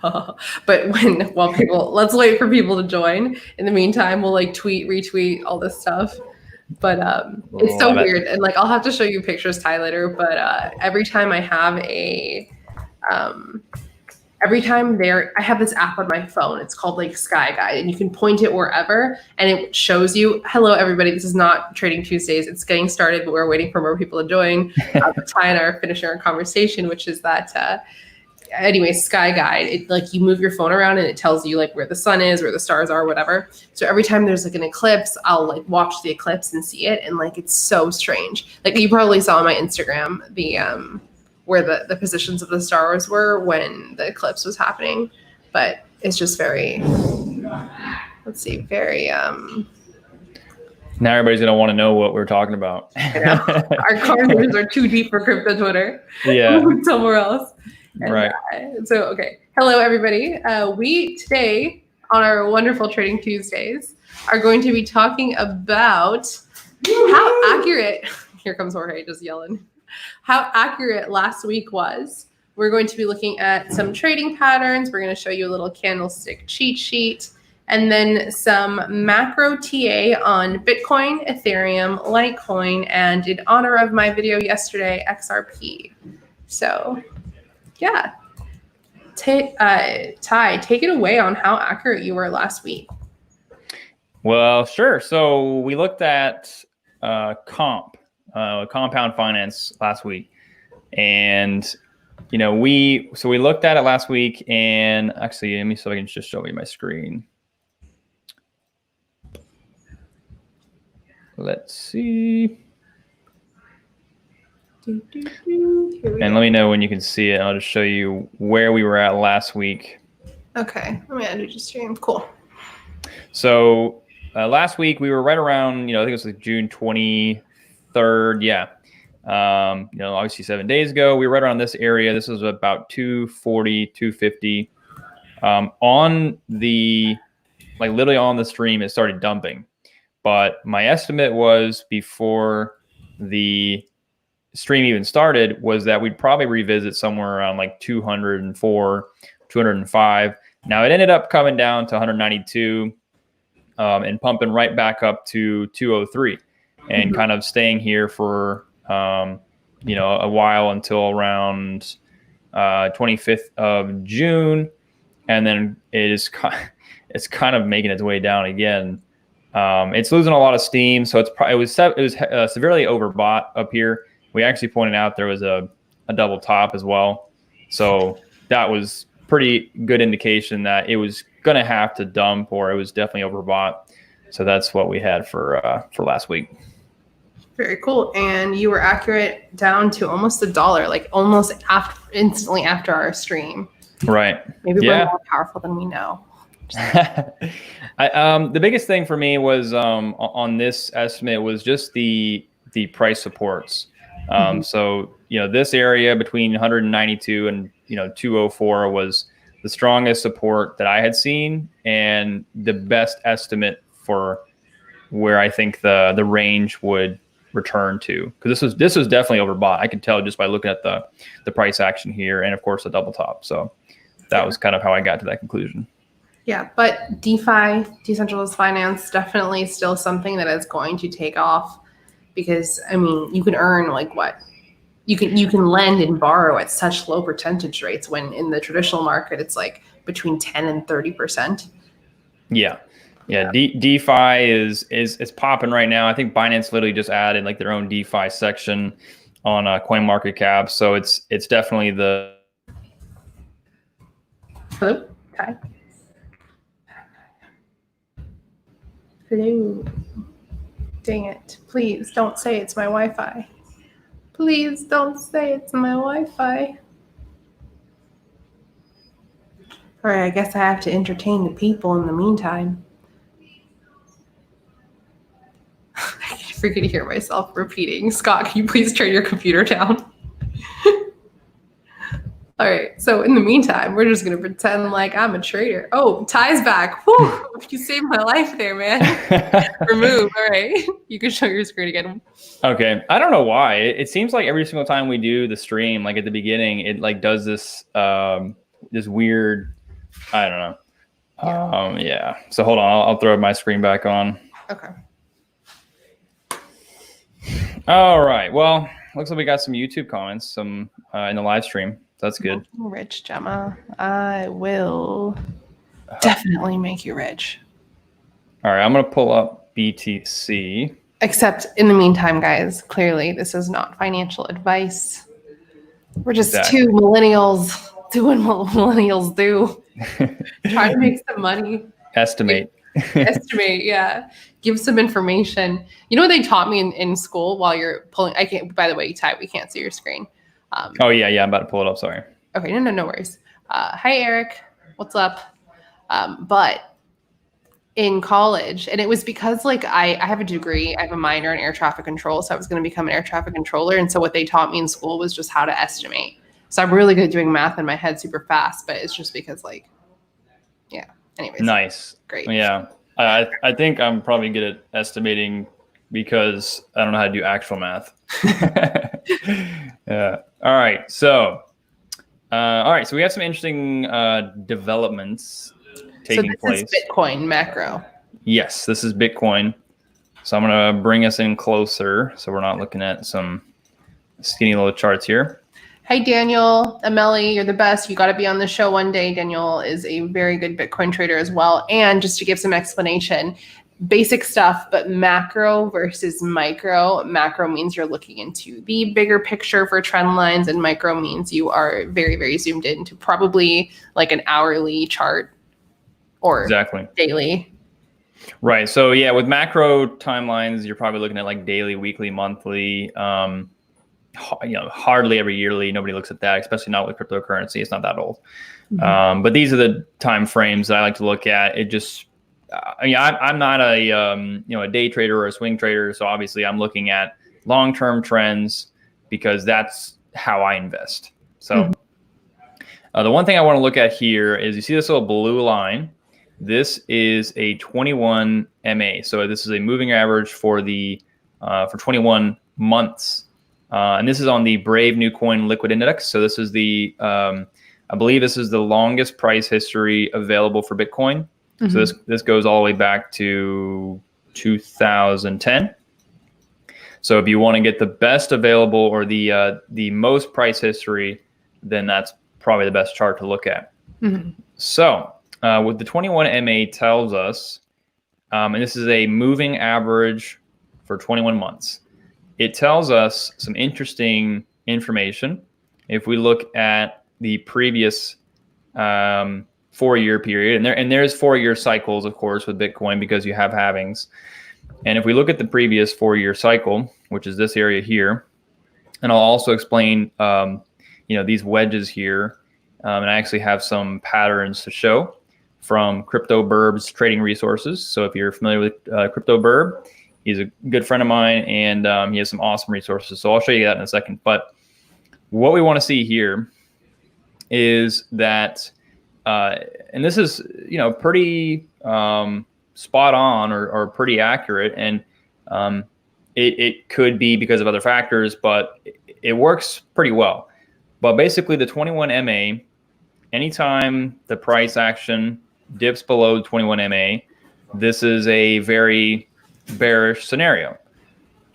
But let's wait for people to join. In the meantime, we'll like tweet, retweet all this stuff. But it's so weird. And like, I'll have to show you pictures, Ty, later. But every time I have I have this app on my phone. It's called like Sky Guide, and you can point it wherever, and it shows you, hello, everybody. This is not Trading Tuesdays. It's getting started, but we're waiting for more people to join. Ty and I are finishing our conversation, which is that, anyway, Sky Guide. It like you move your phone around and it tells you like where the sun is, where the stars are, whatever. So every time there's like an eclipse, I'll like watch the eclipse and see it, and like it's so strange. Like you probably saw on my Instagram the where the positions of the stars were when the eclipse was happening. But it's just very, very now everybody's gonna want to know what we're talking about. Our conversations are too deep for crypto Twitter. Yeah. Somewhere else. And, right. So okay. Hello everybody. We today on our wonderful Trading Tuesdays are going to be talking about how accurate, here comes Jorge just yelling, how accurate last week was. We're going to be looking at some trading patterns. We're going to show you a little candlestick cheat sheet, and then some macro TA on Bitcoin, Ethereum, Litecoin, and in honor of my video yesterday, XRP. So yeah, Ty, take it away on how accurate you were last week. Well, sure. So we looked at compound finance last week, and we looked at it last week, and actually let me so I can just show you my screen. Let's see, and let me know when you can see it. I'll just show you where we were at last week. Okay, let me add you to stream. Cool. So last week we were right around, I think it was like June 23rd. Yeah. Obviously 7 days ago, we were right around this area. This was about 240, 250. On the, like literally on the stream, it started dumping. But my estimate was before the stream even started was that we'd probably revisit somewhere around like 204, 205. Now it ended up coming down to 192 and pumping right back up to 203 and kind of staying here for a while until around 25th of June, and then it's kind of making its way down again. It's losing a lot of steam, so it was severely overbought up here. We actually pointed out there was a double top as well, so that was pretty good indication that it was going to have to dump, or it was definitely overbought. So that's what we had for last week. Very cool. And you were accurate down to almost $1, like almost instantly after our stream. Right. Maybe we're more powerful than we know. The biggest thing for me was on this estimate was just the price supports. So, this area between 192 and 204 was the strongest support that I had seen, and the best estimate for where I think the range would return to, because this was definitely overbought. I could tell just by looking at the price action here, and of course the double top. So that was kind of how I got to that conclusion. Yeah, but DeFi, decentralized finance, definitely still something that is going to take off, because you can earn like what? You can lend and borrow at such low percentage rates, when in the traditional market it's like between 10 and 30%. Yeah. DeFi is popping right now. I think Binance literally just added like their own DeFi section on CoinMarketCap. So it's definitely the. Hello, Ty. Hello. Dang it! Please don't say it's my Wi-Fi. Please don't say it's my Wi-Fi. All right, I guess I have to entertain the people in the meantime. I can freaking hear myself repeating. Scott, can you please turn your computer down? All right, so in the meantime, we're just going to pretend like I'm a trader. Oh, Ty's back. Whew, you saved my life there, man. Remove. All right, you can show your screen again. Okay, I don't know why. It seems like every single time we do the stream, like at the beginning, it like does this this weird, I don't know. Yeah. Yeah. So hold on, I'll throw my screen back on. Okay. All right. Well, looks like we got some YouTube comments, in the live stream. That's good. Rich, Gemma. I will definitely make you rich. All right, I'm gonna pull up BTC. Except in the meantime, guys, clearly this is not financial advice. We're just two millennials doing what millennials do. Trying to make some money. Estimate. Estimate, yeah. Give some information. You know what they taught me in school while you're pulling? I can't. By the way, Ty, we can't see your screen. Oh yeah, I'm about to pull it up. Sorry. Okay, no worries. Hi, Eric. What's up? But in college, and it was because like I have a degree, I have a minor in air traffic control, so I was going to become an air traffic controller. And so what they taught me in school was just how to estimate. So I'm really good at doing math in my head super fast, but it's just because like, yeah. Anyways. Nice. Great. Yeah. I think I'm probably good at estimating because I don't know how to do actual math. Yeah. All right. So we have some interesting developments taking place. This is Bitcoin macro. Yes, this is Bitcoin. So I'm going to bring us in closer so we're not looking at some skinny little charts here. Hey, Daniel, Amelie, you're the best. You got to be on the show one day. Daniel is a very good Bitcoin trader as well. And just to give some explanation, basic stuff, but macro versus micro. Macro means you're looking into the bigger picture for trend lines, and micro means you are very, very zoomed into probably like an hourly chart or daily. Right. So yeah, with macro timelines, you're probably looking at like daily, weekly, monthly, hardly ever yearly. Nobody looks at that, especially not with cryptocurrency. It's not that old. Mm-hmm. But these are the time frames that I like to look at. It just, I'm not a day trader or a swing trader. So obviously I'm looking at long-term trends because that's how I invest. So the one thing I want to look at here is you see this little blue line. This is a 21 MA. So this is a moving average for 21 months. And this is on the Brave New Coin Liquid Index. So this is I believe this is the longest price history available for Bitcoin. Mm-hmm. So this goes all the way back to 2010. So if you want to get the best available or the most price history, then that's probably the best chart to look at. Mm-hmm. So what the 21 MA tells us, and this is a moving average for 21 months. It tells us some interesting information. If we look at the previous 4-year period, and there's 4-year cycles, of course, with Bitcoin because you have halvings. And if we look at the previous 4-year cycle, which is this area here, and I'll also explain, these wedges here, and I actually have some patterns to show from Crypto Burb's trading resources. So if you're familiar with Crypto Burb, he's a good friend of mine, and he has some awesome resources. So I'll show you that in a second. But what we want to see here is that, and this is, pretty spot on or pretty accurate. And it could be because of other factors, but it works pretty well. But basically the 21 MA, anytime the price action dips below 21 MA, this is a very bearish scenario.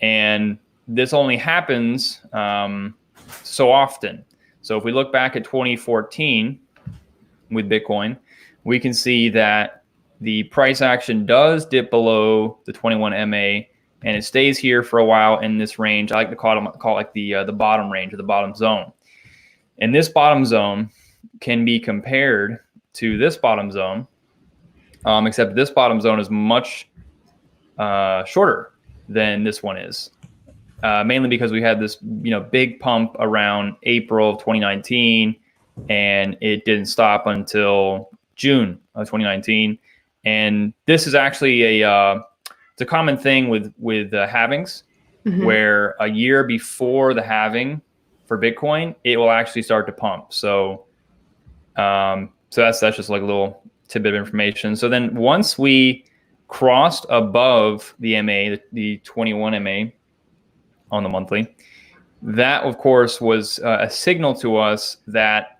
And this only happens so often. So if we look back at 2014 with Bitcoin, we can see that the price action does dip below the 21 MA, and it stays here for a while in this range. I like to call it like the bottom range or the bottom zone. And this bottom zone can be compared to this bottom zone, except this bottom zone is much shorter than this one is, mainly because we had this big pump around April of 2019, and it didn't stop until June of 2019. And this is actually it's a common thing with halvings, mm-hmm. where a year before the halving for Bitcoin, it will actually start to pump. So that's just like a little tidbit of information. So then once we crossed above the MA, the 21 MA on the monthly, that of course was a signal to us that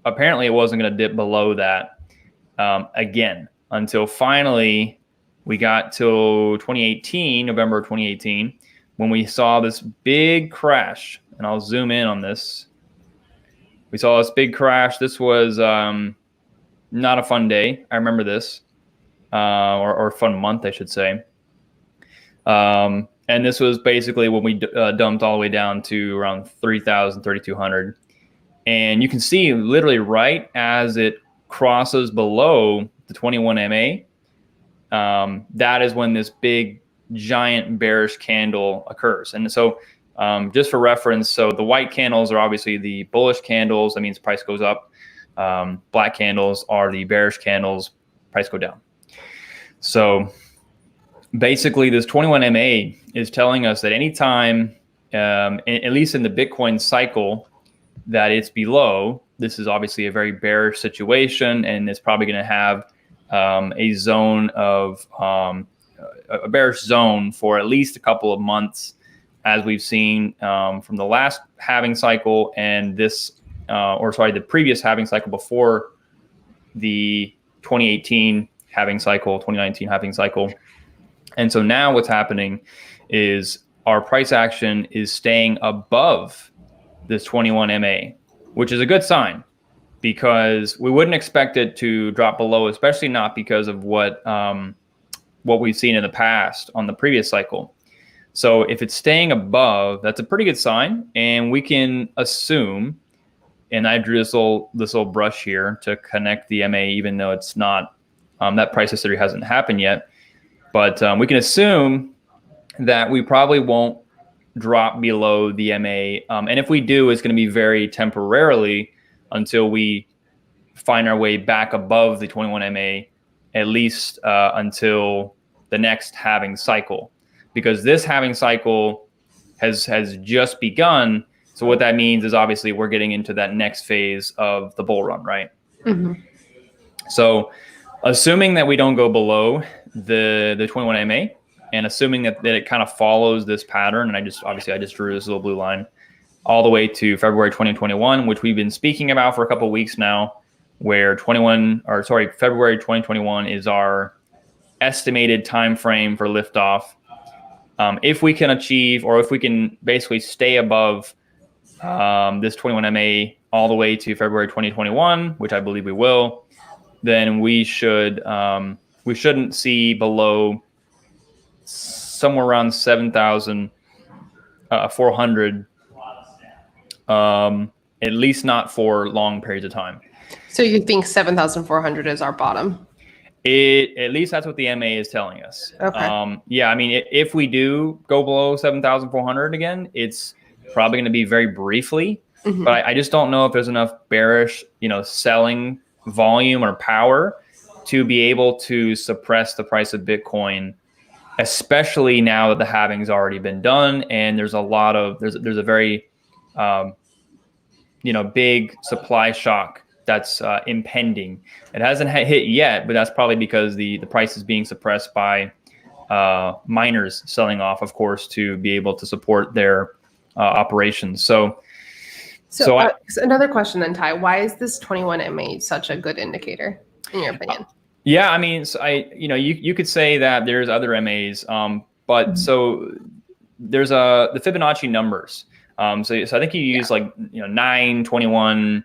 apparently it wasn't going to dip below that again until finally we got till 2018, November of 2018, when we saw this big crash. And I'll zoom in on this. We saw this big crash. This was not a fun day. I remember this, or fun month, I should say. And this was basically when we dumped all the way down to around 3,000, 3,200. And you can see literally right as it crosses below the 21 MA, that is when this big giant bearish candle occurs. And so just for reference, so the white candles are obviously the bullish candles. That means price goes up. Black candles are the bearish candles, price go down. So basically this 21 MA is telling us that anytime, at least in the Bitcoin cycle, that it's below, this is obviously a very bearish situation, and it's probably going to have a zone of a bearish zone for at least a couple of months, as we've seen from the last halving cycle and this, the previous halving cycle before the 2018 halving cycle, 2019 halving cycle. And so now what's happening is our price action is staying above this 21 MA, which is a good sign, because we wouldn't expect it to drop below, especially not because of what we've seen in the past on the previous cycle. So if it's staying above, that's a pretty good sign, and we can assume. And I drew this little brush here to connect the MA, even though it's not that price history hasn't happened yet. But we can assume that we probably won't drop below the MA. And if we do, it's going to be very temporarily until we find our way back above the 21 MA, at least until the next halving cycle. Because this halving cycle has just begun. So what that means is obviously we're getting into that next phase of the bull run, right? Mm-hmm. So assuming that we don't go below the 21 MA, and assuming that it kind of follows this pattern, and I just drew this little blue line all the way to February 2021, which we've been speaking about for a couple of weeks now, where February 2021 is our estimated time frame for liftoff. If we can achieve, or if we can basically stay above this 21 MA all the way to February 2021, which I believe we will, then we shouldn't see below somewhere around 7,400, at least not for long periods of time. So you think 7,400 is our bottom? At least that's what the MA is telling us. Okay. Yeah, I mean, if we do go below 7,400 again, it's probably going to be very briefly. Mm-hmm. But I just don't know if there's enough bearish, selling volume or power to be able to suppress the price of Bitcoin, especially now that the halving's already been done and there's a very big supply shock that's impending. It hasn't hit yet, but that's probably because the price is being suppressed by miners selling off, of course, to be able to support their operations. So another question then, Ty, why is this 21 MA such a good indicator in your opinion? Yeah, I mean, so you could say that there's other MAs, but mm-hmm. So there's the Fibonacci numbers. So I think you use 9, 21.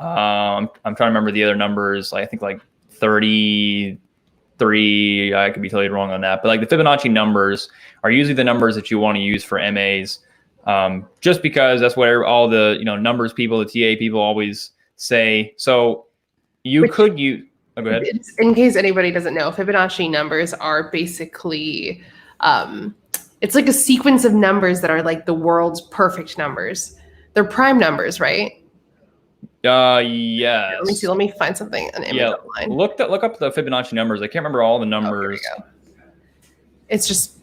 I'm trying to remember the other numbers. I think 33. I could be totally wrong on that, but the Fibonacci numbers are usually the numbers that you want to use for MAs. Just because that's what all the numbers people, the TA people always say. So could use. Oh, go ahead. In case anybody doesn't know, Fibonacci numbers are basically it's like a sequence of numbers that are like the world's perfect numbers. They're prime numbers, right? Yes. Let me see. Let me find something. An image online. Look up the Fibonacci numbers. I can't remember all the numbers. Oh, it's just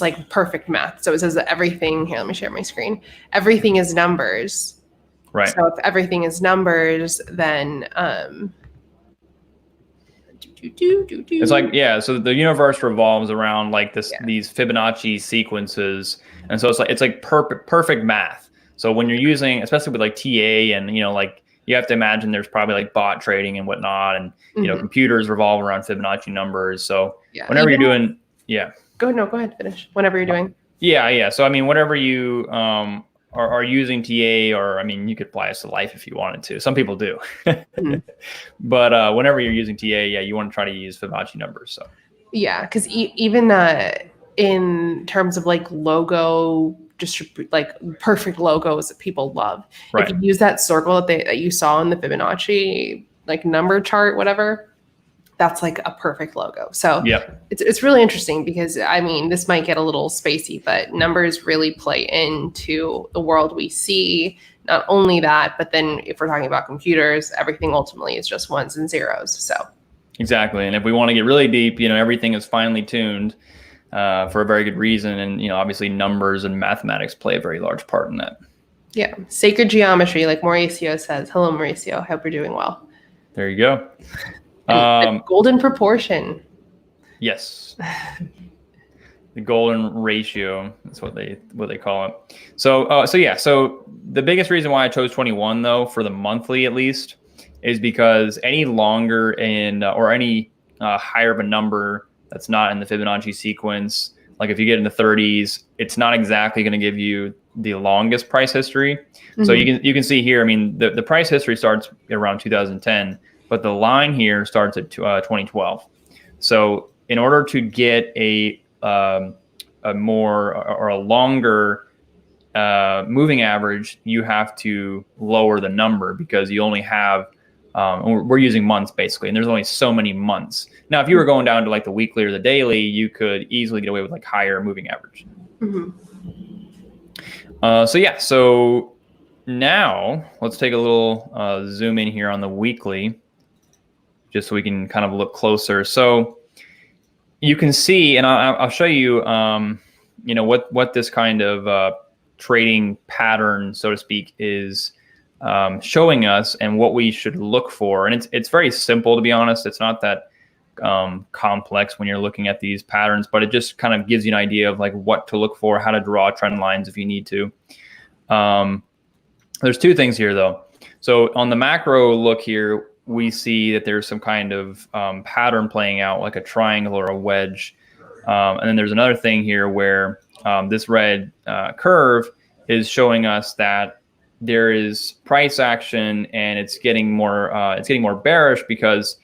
like perfect math. So it says that everything here. Let me share my screen. Everything is numbers. Right. So if everything is numbers, then it's so the universe revolves around these Fibonacci sequences, and so it's like perfect math. So when you're using, especially with TA and you have to imagine there's probably like bot trading and whatnot, and computers revolve around Fibonacci numbers. So whenever you're doing, go ahead, finish. Whenever you're doing. Yeah. So I mean, whenever you are using TA, or I mean, you could apply this to life if you wanted to. Some people do, but whenever you're using TA, you want to try to use Fibonacci numbers. So because even in terms of like logo, just like perfect logos that people love, if you use that circle that you saw in the Fibonacci like number chart, whatever, that's like a perfect logo. So it's really interesting because I mean, this might get a little spacey, but numbers really play into the world we see. Not only that, but then if we're talking about computers, everything ultimately is just ones and zeros. So exactly. And if we want to get really deep, everything is finely tuned for a very good reason. And, obviously numbers and mathematics play a very large part in that. Yeah. Sacred geometry, like Mauricio says. Hello, Mauricio. Hope you're doing well. There you go. The golden proportion. Yes. The golden ratio. That's what they call it. So the biggest reason why I chose 21 though, for the monthly at least, is because any longer or any higher of a number that's not in the Fibonacci sequence, like if you get in the 30s, it's not exactly going to give you the longest price history. So you can see here, I mean, the price history starts around 2010, but the line here starts at 2012. So in order to get a more or a longer moving average, you have to lower the number because you only have we're using months basically, and there's only so many months. Now, if you were going down to like the weekly or the daily, you could easily get away with like higher moving average. So now let's take a little zoom in here on the weekly, just so we can kind of look closer. So you can see, and I'll show you, what this kind of trading pattern, so to speak, is showing us and what we should look for. And it's very simple, to be honest. It's not that complex when you're looking at these patterns, but it just kind of gives you an idea of like what to look for, how to draw trend lines if you need to. There's two things here though. So on the macro look here, we see that there's some kind of pattern playing out, like a triangle or a wedge. And then there's another thing here where this red curve is showing us that there is price action, and it's getting more bearish because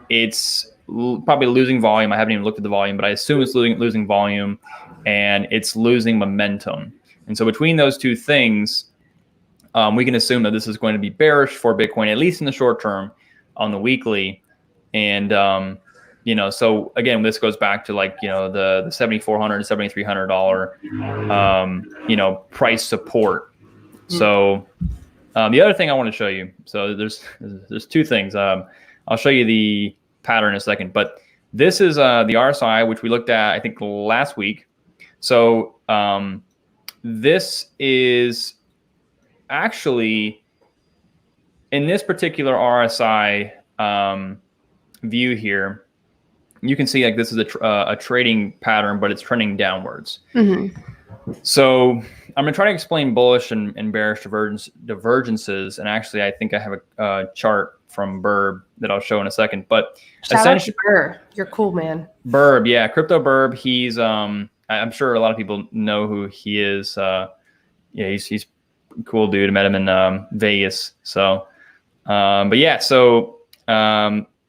it's probably losing volume. I haven't even looked at the volume, but I assume it's losing volume, and it's losing momentum. And so between those two things, we can assume that this is going to be bearish for Bitcoin, at least in the short term, on the weekly. And so again, this goes back to like the $7,400, $7,300 price support. So the other thing I want to show you, so there's two things. I'll show you the pattern in a second, but this is the RSI, which we looked at, I think, last week. So this is actually, in this particular RSI view here, you can see like this is a trading pattern, but it's trending downwards. So I'm going to try to explain bullish and bearish divergences. And actually, I think I have a chart from Burb that I'll show in a second. But shout out to Burb. You're cool, man. Burb, yeah. Crypto Burb. He's, I'm sure a lot of people know who he is. He's a cool dude. I met him in Vegas. So,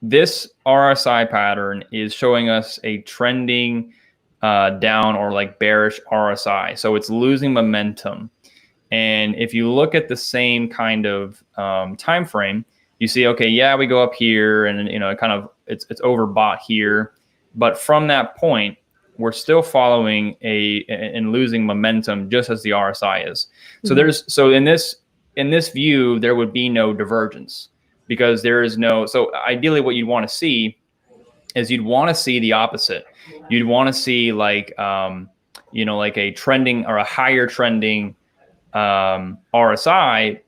this RSI pattern is showing us a trending down or like bearish RSI. So it's losing momentum. And if you look at the same kind of time frame, you see, okay, yeah, we go up here and it kind of it's overbought here, but from that point, we're still following and losing momentum just as the RSI is. So in this view, there would be no divergence because there is no. So ideally, what you'd want to see is you'd want to see the opposite. You'd want to see like like a trending or a higher trending RSI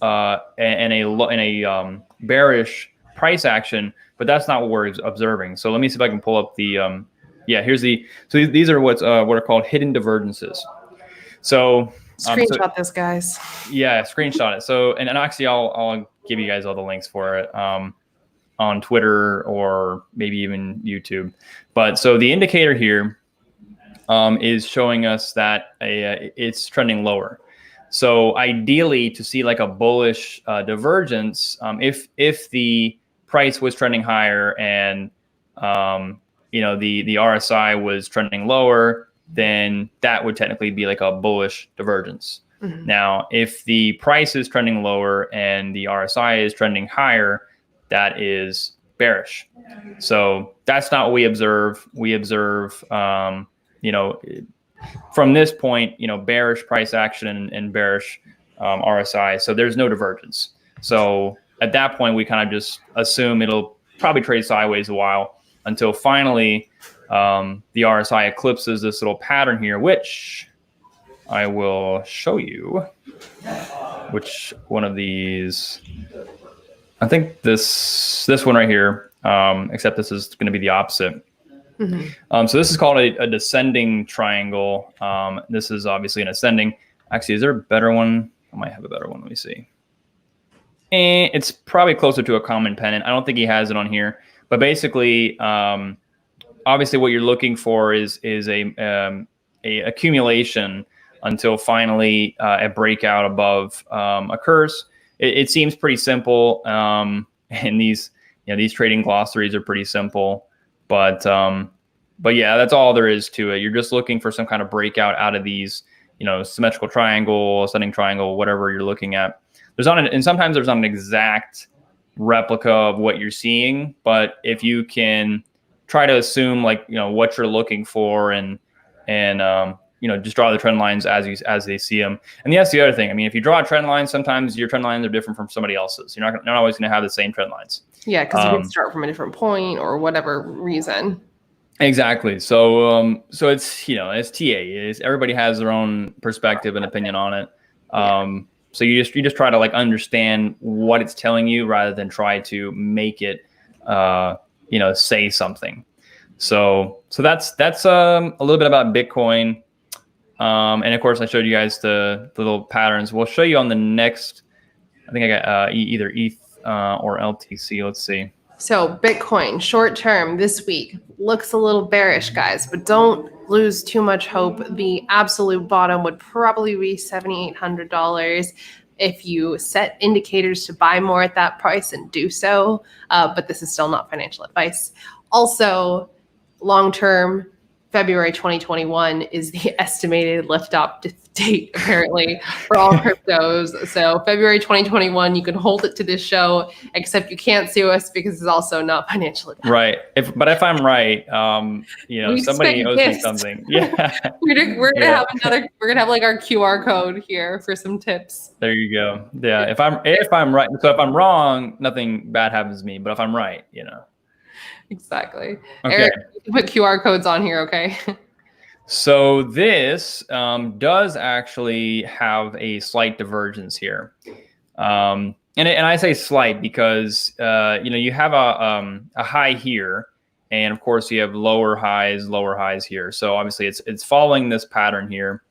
and a bearish price action, but that's not what we're observing. So let me see if I can pull up the so these are what are called hidden divergences. So Screenshot this, guys. Yeah, screenshot it. So, and actually, I'll give you guys all the links for it on Twitter or maybe even YouTube. But so the indicator here is showing us that it's trending lower. So ideally, to see like a bullish divergence, if the price was trending higher and the RSI was trending lower, then that would technically be like a bullish divergence. Mm-hmm. Now, if the price is trending lower and the RSI is trending higher, that is bearish. So that's not what we observe. We observe, from this point, bearish price action and bearish RSI. So there's no divergence. So at that point, we kind of just assume it'll probably trade sideways a while until finally the RSI eclipses this little pattern here, which I will show you. Which one of these? I think this one right here, except this is going to be the opposite. Mm-hmm. So this is called a descending triangle. This is obviously an ascending. Actually, is there a better one? I might have a better one. Let me see. It's probably closer to a common pennant. I don't think he has it on here. But basically, obviously what you're looking for is a accumulation until finally a breakout above occurs. It seems pretty simple, and these trading glossaries are pretty simple, but yeah, that's all there is to it. You're just looking for some kind of breakout out of these, symmetrical triangle, ascending triangle, whatever you're looking at. And sometimes there's not an exact replica of what you're seeing, but if you can try to assume what you're looking for and just draw the trend lines as they see them. And that's the other thing. I mean, if you draw a trend line, sometimes your trend lines are different from somebody else's. You're not always going to have the same trend lines. Yeah, because you can start from a different point or whatever reason. Exactly. So it's it's TA. Everybody has their own perspective and opinion on it. So you just try to understand what it's telling you rather than try to make it say something. So that's a little bit about Bitcoin. And of course, I showed you guys the little patterns. We'll show you on the next. I think I got either ETH or LTC. Let's see. So Bitcoin short term this week looks a little bearish, guys, but don't lose too much hope. The absolute bottom would probably be $7,800 if you set indicators to buy more at that price and do so. But this is still not financial advice. Also, long term, February 2021 is the estimated liftoff date, apparently, for all cryptos. So February 2021, you can hold it to this show, except you can't sue us because it's also not financial advice. Right. But if I'm right, somebody owes me something. Yeah. We're gonna have our QR code here for some tips. There you go. Yeah. If I'm right, so if I'm wrong, nothing bad happens to me. But if I'm right, Exactly. Okay. Eric, you put QR codes on here, okay? So this does actually have a slight divergence here. And I say slight because, you have a high here. And of course, you have lower highs here. So obviously, it's following this pattern here.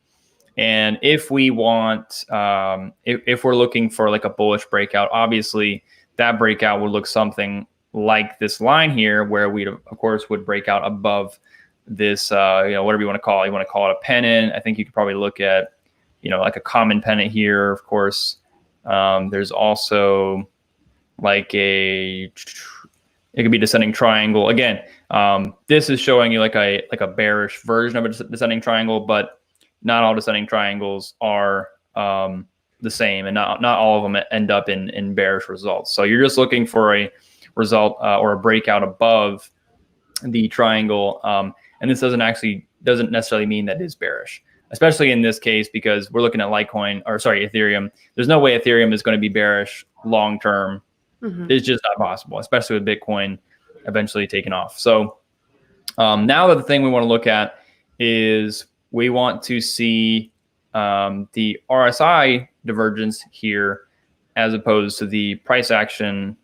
And if we want, if we're looking for a bullish breakout, obviously, that breakout would look something like this line here, where we of course would break out above this, whatever you want to call it. You want to call it a pennant. I think you could probably look at, a common pennant here. Of course, there's also it could be descending triangle. Again, this is showing you like a bearish version of a descending triangle, but not all descending triangles are the same, and not all of them end up in bearish results. So you're just looking for a result or a breakout above the triangle, and this doesn't necessarily mean that it is bearish, especially in this case because we're looking at Ethereum. There's no way Ethereum is going to be bearish long term. Mm-hmm. It's just not possible, especially with Bitcoin eventually taking off. So now the thing we want to look at is we want to see the RSI divergence here as opposed to the price action,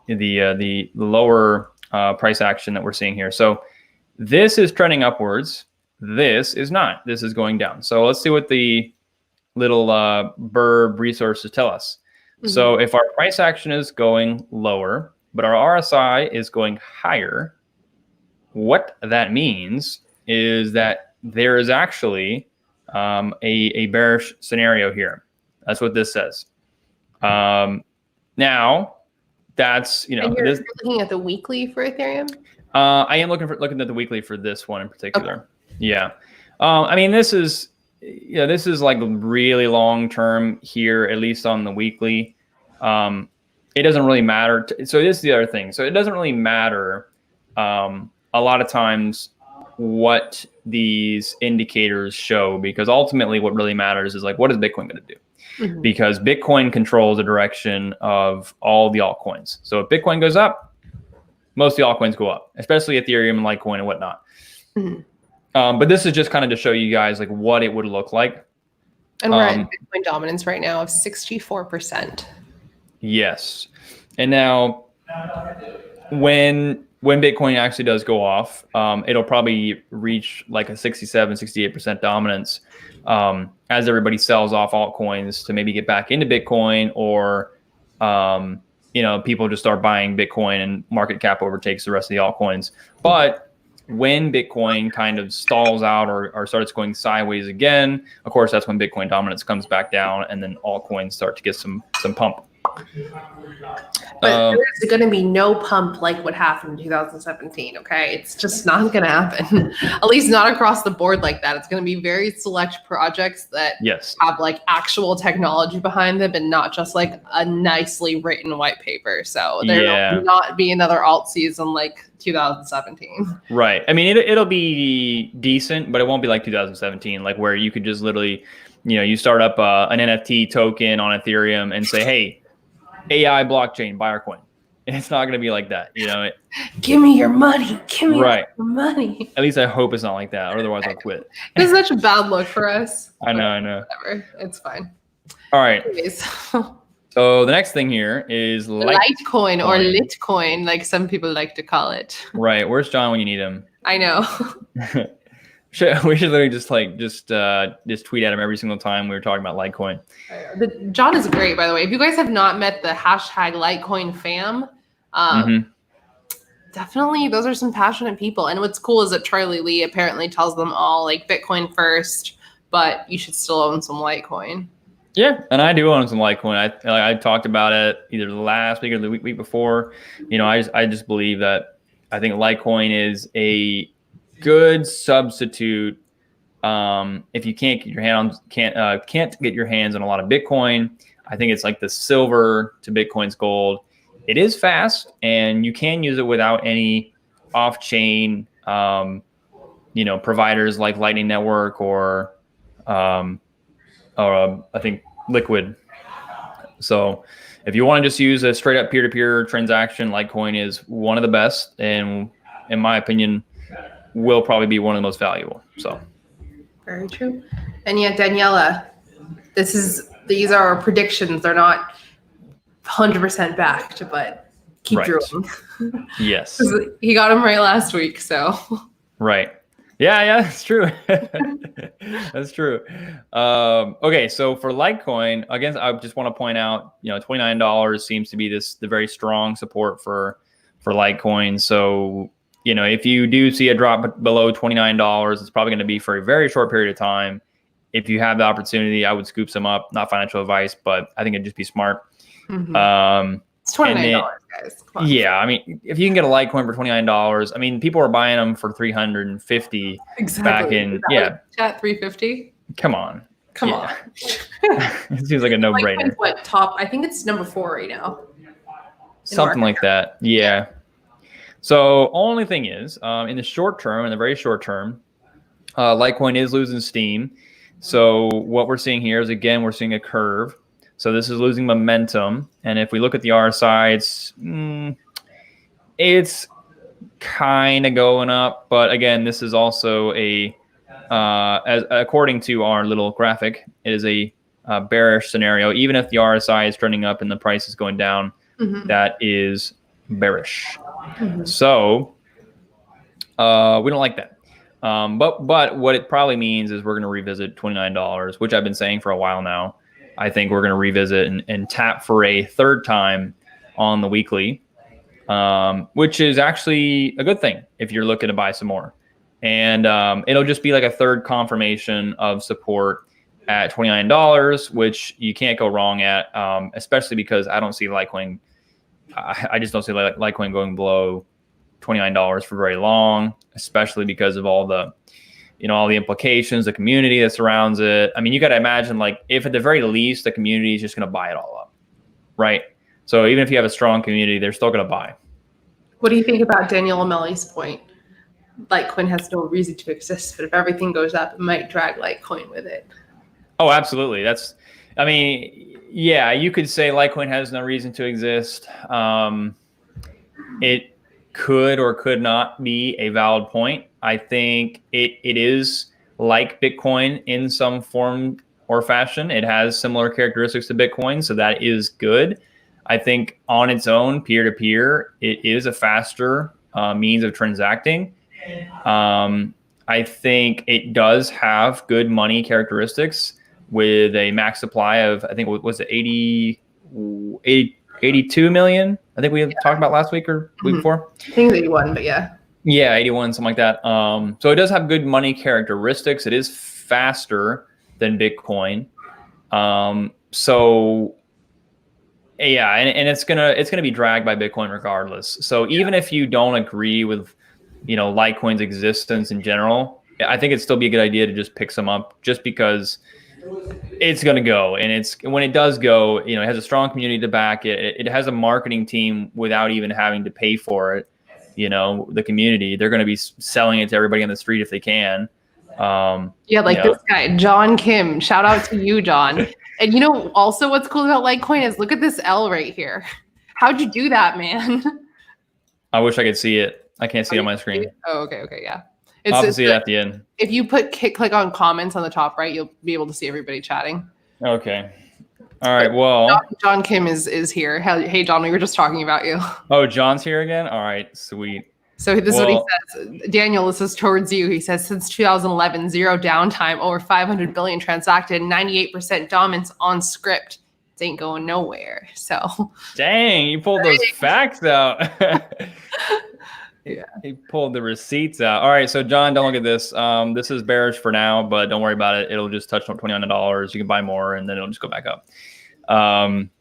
the lower price action that we're seeing here. So this is trending upwards, This is not. This is going down. So let's see what the little Burb resources tell us. So if our price action is going lower, but our RSI is going higher, what that means is that there is actually a bearish scenario here. That's what this says. Now, that's, you know, and you're looking at the weekly for Ethereum? I am looking at the weekly for this one in particular. Okay. Yeah. I mean, this is, you know, this is like really long term here, at least on the weekly. It doesn't really matter. So this is the other thing. So it doesn't really matter a lot of times what these indicators show, because ultimately what really matters is like, what is Bitcoin going to do? Because Bitcoin controls the direction of all the altcoins. So if Bitcoin goes up, most of the altcoins go up, especially Ethereum and Litecoin and whatnot. But this is just kind of to show you guys like what it would look like. And we're at Bitcoin dominance right now of 64%. Yes. And now when Bitcoin actually does go off, it'll probably reach like a 67, 68% dominance as everybody sells off altcoins to maybe get back into Bitcoin, or you know, people just start buying Bitcoin and market cap overtakes the rest of the altcoins. But when Bitcoin kind of stalls out or starts going sideways again, of course, that's when Bitcoin dominance comes back down, and then altcoins start to get some pump. But there's going to be no pump like what happened in 2017, okay? It's just not going to happen. At least not across the board like that. It's going to be very select projects that have like actual technology behind them, and not just like a nicely written white paper. So there will not be another alt season like 2017. Right. I mean, it'll be decent, but it won't be like 2017, like where you could just literally, you know, you start up an NFT token on Ethereum and say, hey, AI blockchain, buy our coin. And it's not going to be like that, you know. Give me your money. Give me your money. At least I hope it's not like that. Otherwise, I'll quit. It's such a bad look for us. I know. Whatever. It's fine. All right. So the next thing here is Litecoin or Litcoin, like some people like to call it. Right. Where's John when you need him? I know. We should literally just tweet at him every single time we were talking about Litecoin. John is great, by the way. If you guys have not met the hashtag Litecoin fam, definitely those are some passionate people. And what's cool is that Charlie Lee apparently tells them all like Bitcoin first, but you should still own some Litecoin. Yeah, and I do own some Litecoin. I talked about it either the last week or the week before. You know, I just believe that I think Litecoin is a good substitute if you can't get your hands on a lot of Bitcoin. I think it's like the silver to Bitcoin's gold. It is fast, and you can use it without any off-chain providers like Lightning Network or I think Liquid. So if you want to just use a straight up peer-to-peer transaction, Litecoin is one of the best, and in my opinion will probably be one of the most valuable. So very true. And yet, Daniela, these are our predictions. They're not 100% backed, but keep drilling. Yes. He got them right last week, so. Right. Yeah, that's true. That's true. Okay, so for Litecoin, again, I just want to point out, $29 seems to be the very strong support for Litecoin. So, if you do see a drop below $29, it's probably going to be for a very short period of time. If you have the opportunity, I would scoop some up. Not financial advice, but I think it'd just be smart. Mm-hmm. It's $29, guys. Come on. Yeah, I mean, if you can get a Litecoin for $29, I mean, people were buying them for $350 back in chat $350. Come on. Come on. It seems like a no-brainer. What top? I think it's number 4 right now. Something like that. Yeah. So only thing is, in the very short term, Litecoin is losing steam. So what we're seeing here is, again, we're seeing a curve. So this is losing momentum. And if we look at the RSI, it's kind of going up. But again, this is also according to our little graphic, it is a bearish scenario. Even if the RSI is trending up and the price is going down, that is bearish. So we don't like that. But what it probably means is we're going to revisit $29, which I've been saying for a while now. I think we're going to revisit and tap for a third time on the weekly, which is actually a good thing if you're looking to buy some more. And it'll just be like a third confirmation of support at $29, which you can't go wrong at, especially because I don't see Litecoin. I just don't see Litecoin going below $29 for very long, especially because of all the implications, the community that surrounds it. I mean, you got to imagine, like, if at the very least the community is just going to buy it all up, right? So even if you have a strong community, they're still going to buy. What do you think about Daniel O'Malley's point? Litecoin has no reason to exist, but if everything goes up, it might drag Litecoin with it. Oh, absolutely. Yeah, you could say Litecoin has no reason to exist. It could or could not be a valid point. I think it is like Bitcoin in some form or fashion. It has similar characteristics to Bitcoin, so that is good. I think on its own, peer-to-peer, it is a faster means of transacting. I think it does have good money characteristics with a max supply of, I think, was it 82 million? I think we talked about last week or week before. I think it's 81, but yeah. Yeah, 81, something like that. So it does have good money characteristics. It is faster than Bitcoin. So yeah, and it's gonna be dragged by Bitcoin regardless. So even if you don't agree with, Litecoin's existence in general, I think it'd still be a good idea to just pick some up, just because it's going to go. And when it does go, it has a strong community to back it. It has a marketing team without even having to pay for it. The community, they're going to be selling it to everybody on the street if they can. This guy, John Kim, shout out to you, John. And also what's cool about Litecoin is look at this L right here. How'd you do that, man? I wish I could see it. I can't see it on my screen. Oh, okay, yeah. I'll have to see it at the end. If you click on comments on the top right, you'll be able to see everybody chatting. Okay. All right. Well, John Kim is here. Hey, John, we were just talking about you. Oh, John's here again? All right. Sweet. So this is what he says. Daniel, this is towards you. He says, since 2011, zero downtime, over 500 billion transacted, 98% dominance on script. It ain't going nowhere. So. Dang, you pulled those facts out. Yeah. He pulled the receipts out. All right, so John, don't look at this. This is bearish for now, but don't worry about it. It'll just touch $29. You can buy more, and then it'll just go back up.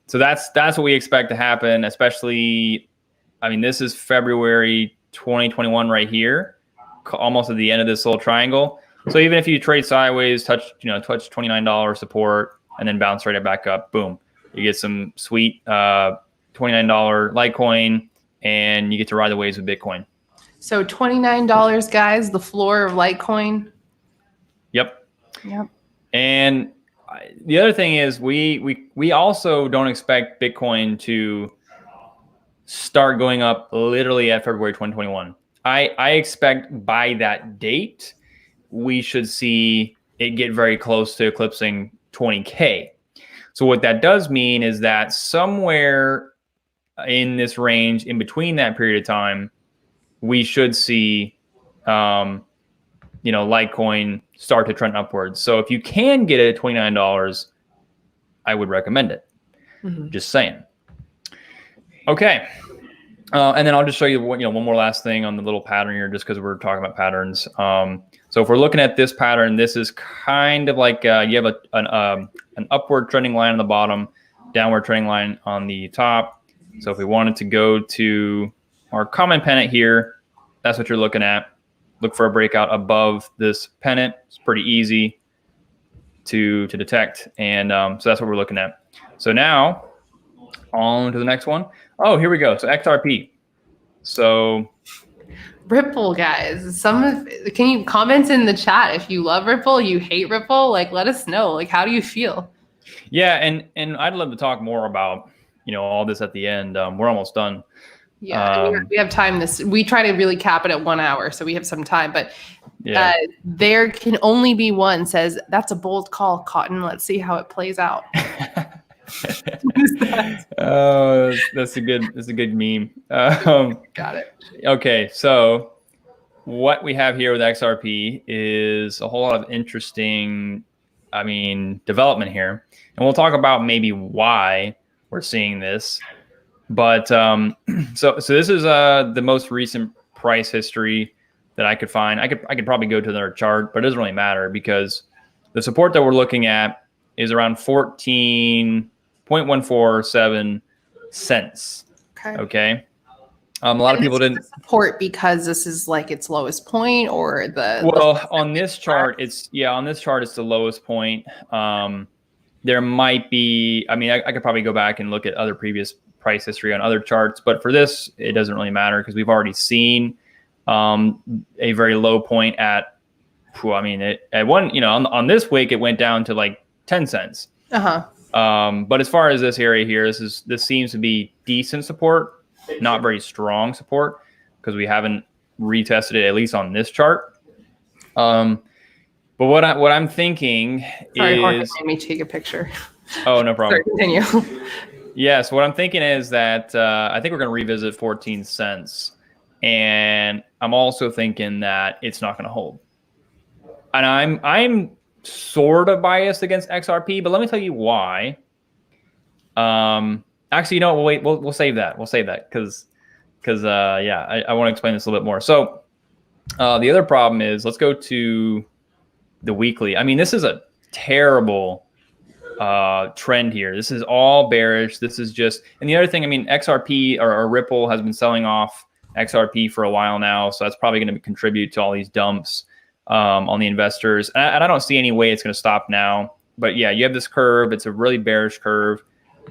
So that's what we expect to happen. Especially, this is February 2021 right here, almost at the end of this little triangle. So even if you trade sideways, touch $29 support, and then bounce right back up, boom, you get some sweet $29 Litecoin, and you get to ride the waves with Bitcoin. So $29, guys, the floor of Litecoin. Yep. And the other thing is we also don't expect Bitcoin to start going up literally at February 2021. I expect by that date, we should see it get very close to eclipsing 20K. So what that does mean is that somewhere in this range, in between that period of time, we should see, Litecoin start to trend upwards. So if you can get it at $29, I would recommend it. Just saying. Okay. And then I'll just show you one more last thing on the little pattern here, just because we're talking about patterns. So if we're looking at this pattern, this is kind of like you have an upward trending line on the bottom, downward trending line on the top. So if we wanted to go to our common pennant here, that's what you're looking at. Look for a breakout above this pennant. It's pretty easy to detect. And so that's what we're looking at. So now on to the next one. Oh, here we go. So XRP. So Ripple, guys. Can you comment in the chat if you love Ripple, you hate Ripple? Let us know. How do you feel? Yeah, and I'd love to talk more about all this at the end. We're almost done. Yeah, we have time. We try to really cap it at 1 hour, so we have some time. But there can only be one. Says that's a bold call, Cotton. Let's see how it plays out. Oh, that's a good meme. Got it. Okay, so what we have here with XRP is a whole lot of interesting, development here. And we'll talk about maybe why we're seeing this. But so this is the most recent price history that I could find. I could probably go to their chart, but it doesn't really matter because the support that we're looking at is around 14.147 cents. Okay. A lot of people didn't support because this is like its lowest point, or on this chart it's the lowest point. There might be, I could probably go back and look at other previous price history on other charts, but for this it doesn't really matter because we've already seen a very low point at on this week it went down to like 10 cents. But as far as this area here, this seems to be decent support, not very strong support because we haven't retested it, at least on this chart. But what I'm thinking Sorry, is, Jorge made me take a picture. Oh, no problem. Sorry, continue. Yes, what I'm thinking is that I think we're going to revisit 14 cents, and I'm also thinking that it's not going to hold. And I'm sort of biased against XRP, but let me tell you why. Actually, wait, we'll save that. We'll save that because I want to explain this a little bit more. So the other problem is, let's go to the weekly. This is a terrible trend here. This is all bearish. This is just, and the other thing, XRP or Ripple has been selling off XRP for a while now, so that's probably going to contribute to all these dumps on the investors. And I don't see any way it's going to stop now. But yeah, you have this curve. It's a really bearish curve.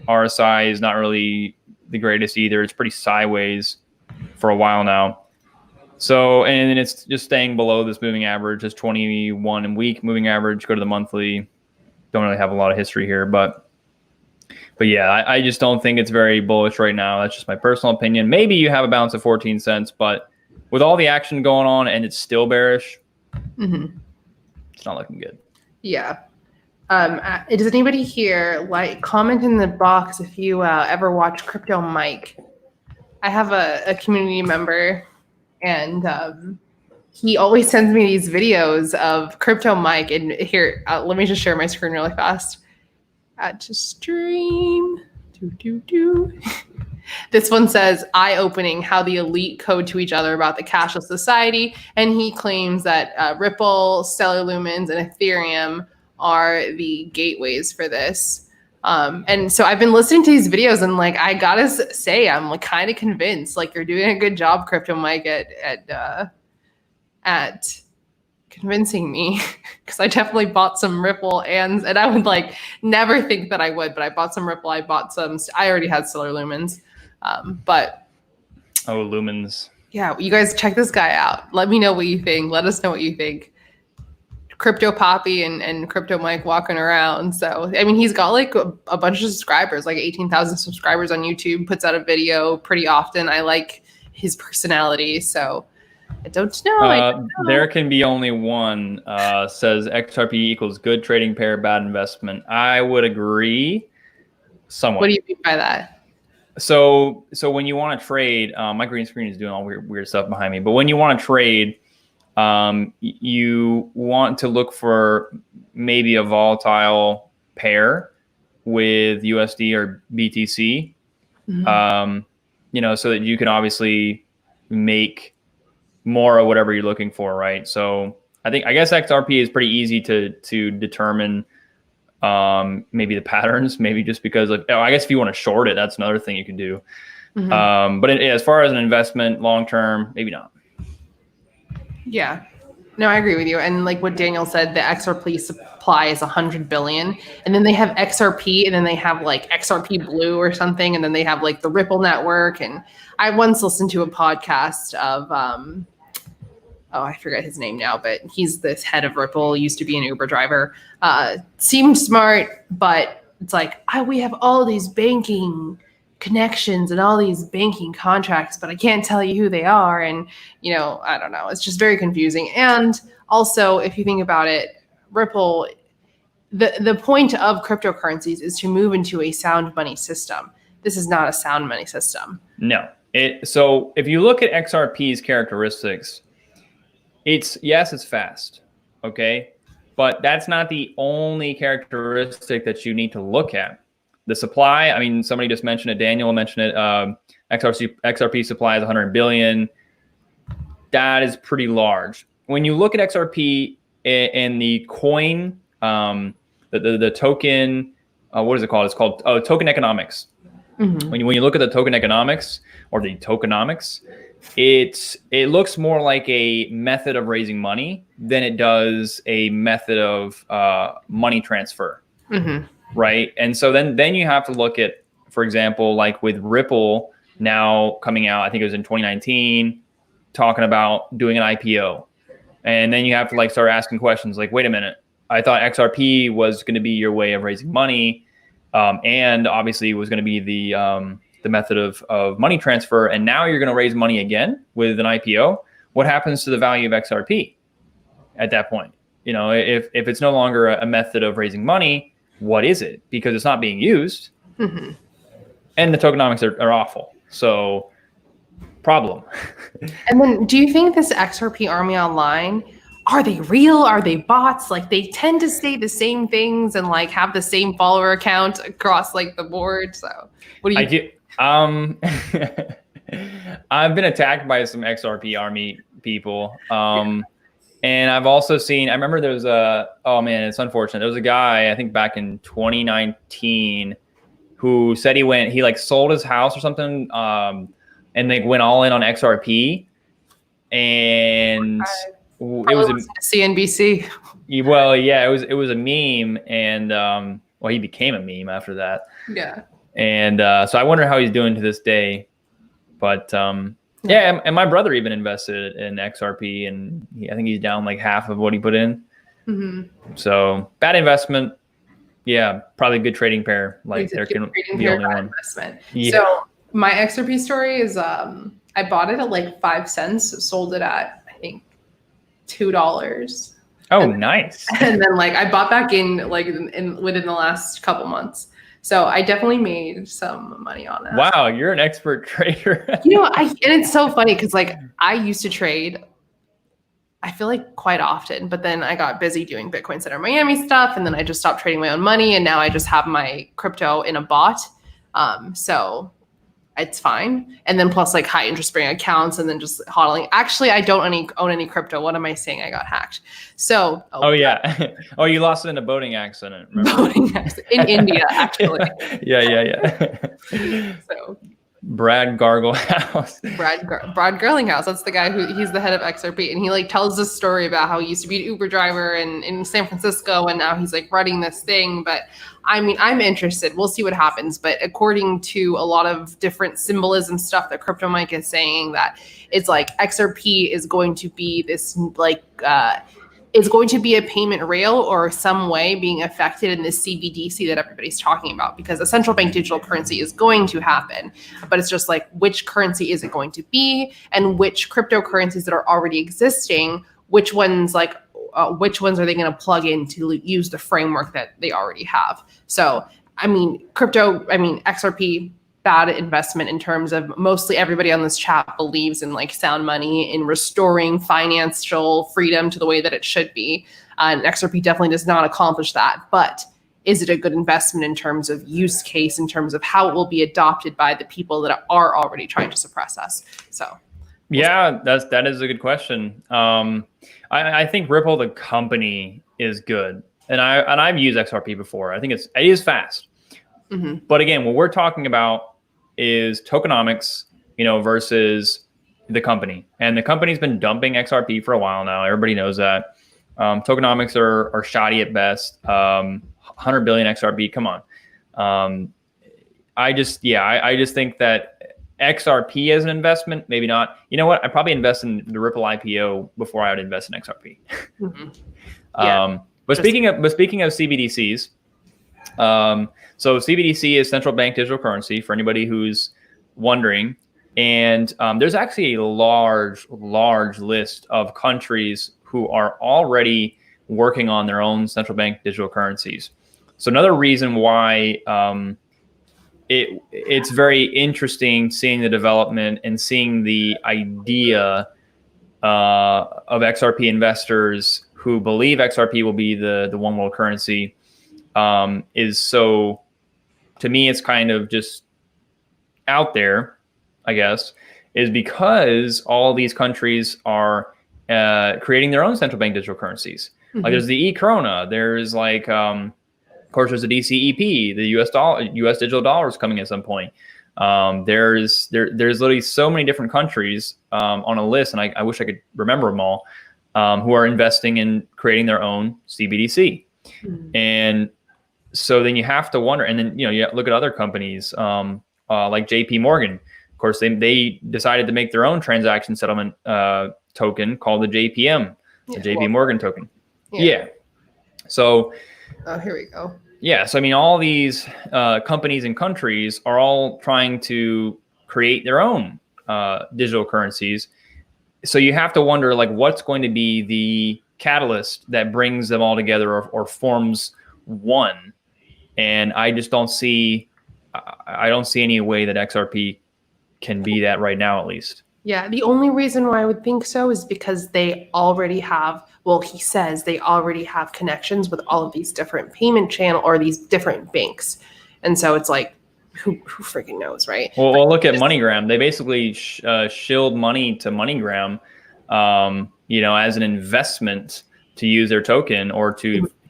RSI is not really the greatest either. It's pretty sideways for a while now. So, and then it's just staying below this moving average, this 21 and week moving average. Go to the monthly. Don't really have a lot of history here, but yeah, I just don't think it's very bullish right now. That's just my personal opinion. Maybe you have a bounce of 14 cents, but with all the action going on and it's still bearish, it's not looking good. Yeah. Does anybody here comment in the box if you ever watch Crypto Mike? I have a community member, and he always sends me these videos of Crypto Mike. And here, let me just share my screen really fast. Add to stream. This one says, eye-opening how the elite code to each other about the cashless society. And he claims that Ripple, Stellar Lumens, and Ethereum are the gateways for this. And so I've been listening to these videos, and I gotta say, I'm kind of convinced you're doing a good job, Crypto Mike, at convincing me, because I definitely bought some Ripple, and I would never think that I would, but I bought some Ripple. I already had Stellar Lumens, but Lumens. Yeah, you guys check this guy out. Let me know what you think. Let us know what you think. Crypto Poppy and Crypto Mike walking around. So, he's got a bunch of subscribers, 18,000 subscribers on YouTube, puts out a video pretty often. I like his personality. So I don't know. There can be only one, says XRP equals good trading pair, bad investment. I would agree somewhat. What do you mean by that? So when you want to trade, my green screen is doing all weird stuff behind me, but when you want to trade, you want to look for maybe a volatile pair with USD or BTC, so that you can obviously make more of whatever you're looking for, right? So I guess XRP is pretty easy to determine maybe the patterns, maybe just because I guess if you want to short it, that's another thing you can do. But as far as an investment long term, maybe not. Yeah. No, I agree with you. And what Daniel said, the XRP supply is 100 billion. And then they have XRP, and then they have XRP Blue or something. And then they have the Ripple network. And I once listened to a podcast of, I forget his name now, but he's the head of Ripple, used to be an Uber driver. Seemed smart, but it's we have all these banking connections and all these banking contracts, but I can't tell you who they are. And, I don't know. It's just very confusing. And also, if you think about it, Ripple, the point of cryptocurrencies is to move into a sound money system. This is not a sound money system. No. So if you look at XRP's characteristics, It's fast. Okay. But that's not the only characteristic that you need to look at. The supply, I mean, somebody just mentioned it. Daniel mentioned it. XRP supply is 100 billion. That is pretty large. When you look at XRP and the coin, the token, what is it called? It's called token economics. Mm-hmm. When you look at the token economics or the tokenomics, it looks more like a method of raising money than it does a method of money transfer, right? And so then you have to look at, for example, like with Ripple now coming out, I think it was in 2019, talking about doing an IPO. And then you have to like start asking questions like, wait a minute, I thought XRP was going to be your way of raising money, and obviously was going to be the method of money transfer, and now you're going to raise money again with an IPO. What happens to the value of XRP at that point? You know, if it's no longer a method of raising money, what is it? Because it's not being used, and the tokenomics are awful. So, problem. And then, do you think this XRP army online, are they real? Are they bots? Like, they tend to say the same things and like have the same follower account across like the board. So, what do you? I've been attacked by some XRP army people. And I've also seen, I remember there was oh man, it's unfortunate. There was a guy, I think back in 2019, who said he like sold his house or something, and they went all in on XRP. And it was a CNBC. Well, yeah, it was a meme, and well, he became a meme after that. Yeah. And so I wonder how he's doing to this day. But yeah, and my brother even invested in XRP, and I think he's down like half of what he put in. So bad investment. Yeah, probably a good trading pair. Like there can be only one investment. Yeah. So my XRP story is I bought it at like 5 cents, sold it at I think $2. Oh, nice. And then like I bought back in like within the last couple months. So I definitely made some money on it. Wow, you're an expert trader. You know, and it's so funny because like I used to trade, I feel like quite often, but then I got busy doing Bitcoin Center Miami stuff, and then I just stopped trading my own money, and now I just have my crypto in a bot. So it's fine. And then plus like high interest bearing accounts, and then just hodling. Actually, I don't own any crypto. What am I saying? I got hacked. So. Oh yeah. Oh, you lost it in a boating accident. Remember? Boating accident in India, actually. Yeah. So. Brad Garglehouse. Brad Garlinghouse. That's the guy he's the head of XRP, and he like tells this story about how he used to be an Uber driver in San Francisco, and now he's like running this thing. But I mean, I'm interested. We'll see what happens. But according to a lot of different symbolism stuff that Crypto Mike is saying, that it's like XRP is going to be this like is going to be a payment rail or some way being affected in this CBDC that everybody's talking about, because a central bank digital currency is going to happen, but it's just like, which currency is it going to be, and which cryptocurrencies that are already existing, which ones are they going to plug in to use the framework that they already have? So, I mean, XRP, bad investment in terms of mostly everybody on this chat believes in like sound money, in restoring financial freedom to the way that it should be. And XRP definitely does not accomplish that. But is it a good investment in terms of use case, in terms of how it will be adopted by the people that are already trying to suppress us? So. Yeah, that is a good question. I think Ripple, the company, is good. And I've used XRP before. I think it is fast. But again, what we're talking about is tokenomics, versus the company. And the company's been dumping XRP for a while now. Everybody knows that. Tokenomics are shoddy at best. 100 billion XRP, come on. I just think that XRP as an investment, maybe not. You know what? I'd probably invest in the Ripple IPO before I would invest in XRP. But speaking of CBDCs, so CBDC is central bank digital currency, for anybody who's wondering. And there's actually a large list of countries who are already working on their own central bank digital currencies. So another reason why it's very interesting seeing the development and seeing the idea of XRP investors who believe XRP will be the one world currency is so, to me, it's kind of just out there, I guess, is because all these countries are creating their own central bank digital currencies. Like there's the e-krona, there's like, of course, there's the DCEP, the US digital dollar is coming at some point. There's literally so many different countries on a list, and I wish I could remember them all, who are investing in creating their own CBDC. And so then you have to wonder, and then you look at other companies like JP Morgan. Of course, they decided to make their own transaction settlement token called the JPM, the JP Morgan token. Yeah. So. Oh, here we go. Yeah. So, I mean, all these companies and countries are all trying to create their own digital currencies. So you have to wonder, like, what's going to be the catalyst that brings them all together or forms one. And I just don't see any way that XRP can be that right now, at least. Yeah, the only reason why I would think so is because they already have, well, he says they already have connections with all of these different payment channel or these different banks. And so it's like, who freaking knows, right? Well, look at MoneyGram. They basically shilled money to MoneyGram, as an investment to use their token or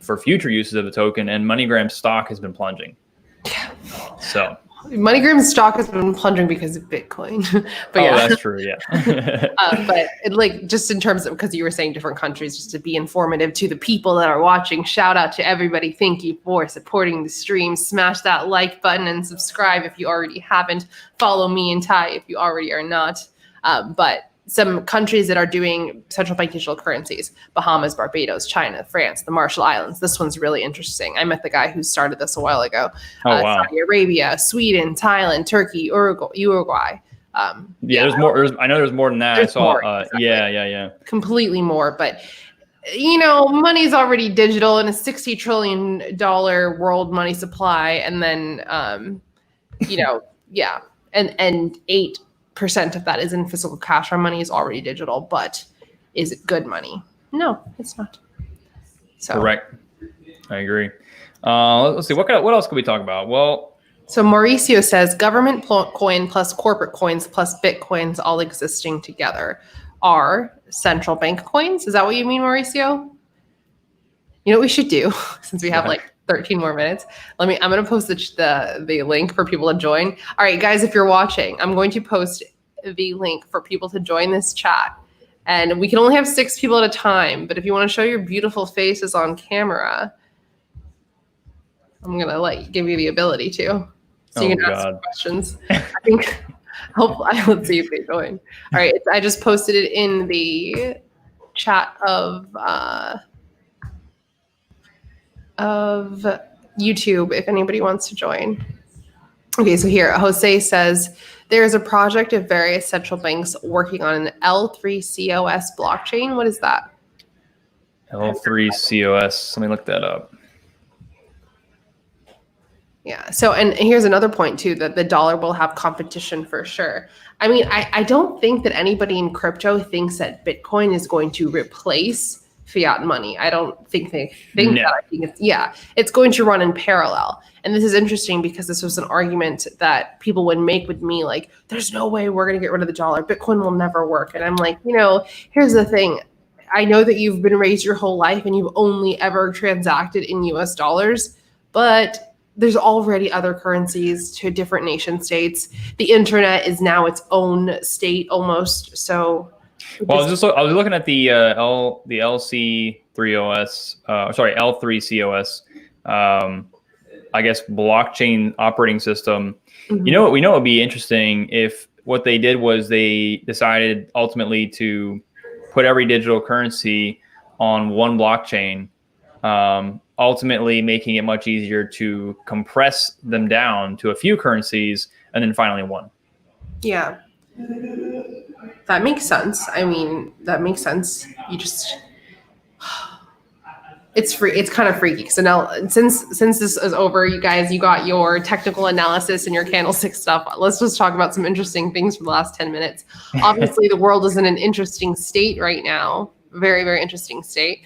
for future uses of the token. And MoneyGram's stock has been plunging. Yeah. So. MoneyGram's stock has been plunging because of Bitcoin. But that's true. Yeah. But just in terms of, because you were saying different countries, just to be informative to the people that are watching, shout out to everybody. Thank you for supporting the stream. Smash that like button and subscribe if you already haven't. Follow me and Ty if you already are not. But some countries that are doing central bank digital currencies: Bahamas, Barbados, China, France, the Marshall Islands. This one's really interesting. I met the guy who started this a while ago. Wow. Saudi Arabia, Sweden, Thailand, Turkey, Uruguay. There's more. I know there's more than that. I saw. More, exactly. Yeah. Completely more, but money's already digital in a $60 trillion world money supply, and then and 8% of that is in physical cash. Our money is already digital, but is it good money? No, it's not. So correct. I agree. Let's see. What else could we talk about? Well, so Mauricio says government coin plus corporate coins plus Bitcoins all existing together are central bank coins. Is that what you mean, Mauricio? You know what we should do, since we have 13 more minutes. I'm going to post the link for people to join. All right, guys, if you're watching, I'm going to post the link for people to join this chat. And we can only have 6 people at a time. But if you want to show your beautiful faces on camera, I'm going to give you the ability to. So you can ask some questions. I think, let's see if they join. All right, I just posted it in the chat of YouTube if anybody wants to join. Okay, so here Jose says there is a project of various central banks working on an L3COS blockchain. What is that? L3COS. Let me look that up. Yeah. So, and here's another point too, that the dollar will have competition for sure. I mean, I don't think that anybody in crypto thinks that Bitcoin is going to replace fiat money. I don't think they think that. I think it's going to run in parallel. And this is interesting because this was an argument that people would make with me, like, there's no way we're going to get rid of the dollar. Bitcoin will never work. And I'm like, here's the thing. I know that you've been raised your whole life and you've only ever transacted in US dollars, but there's already other currencies to different nation states. The internet is now its own state almost. So, well, I was looking at the L3COS. I guess blockchain operating system. Mm-hmm. We know it'd be interesting if what they did was they decided ultimately to put every digital currency on one blockchain. Ultimately making it much easier to compress them down to a few currencies and then finally one. Yeah. That makes sense. I mean, that makes sense. You just, It's free. It's kind of freaky. So now, since this is over, you guys, you got your technical analysis and your candlestick stuff. Let's just talk about some interesting things for the last 10 minutes. Obviously, the world is in an interesting state right now. Very, very interesting state.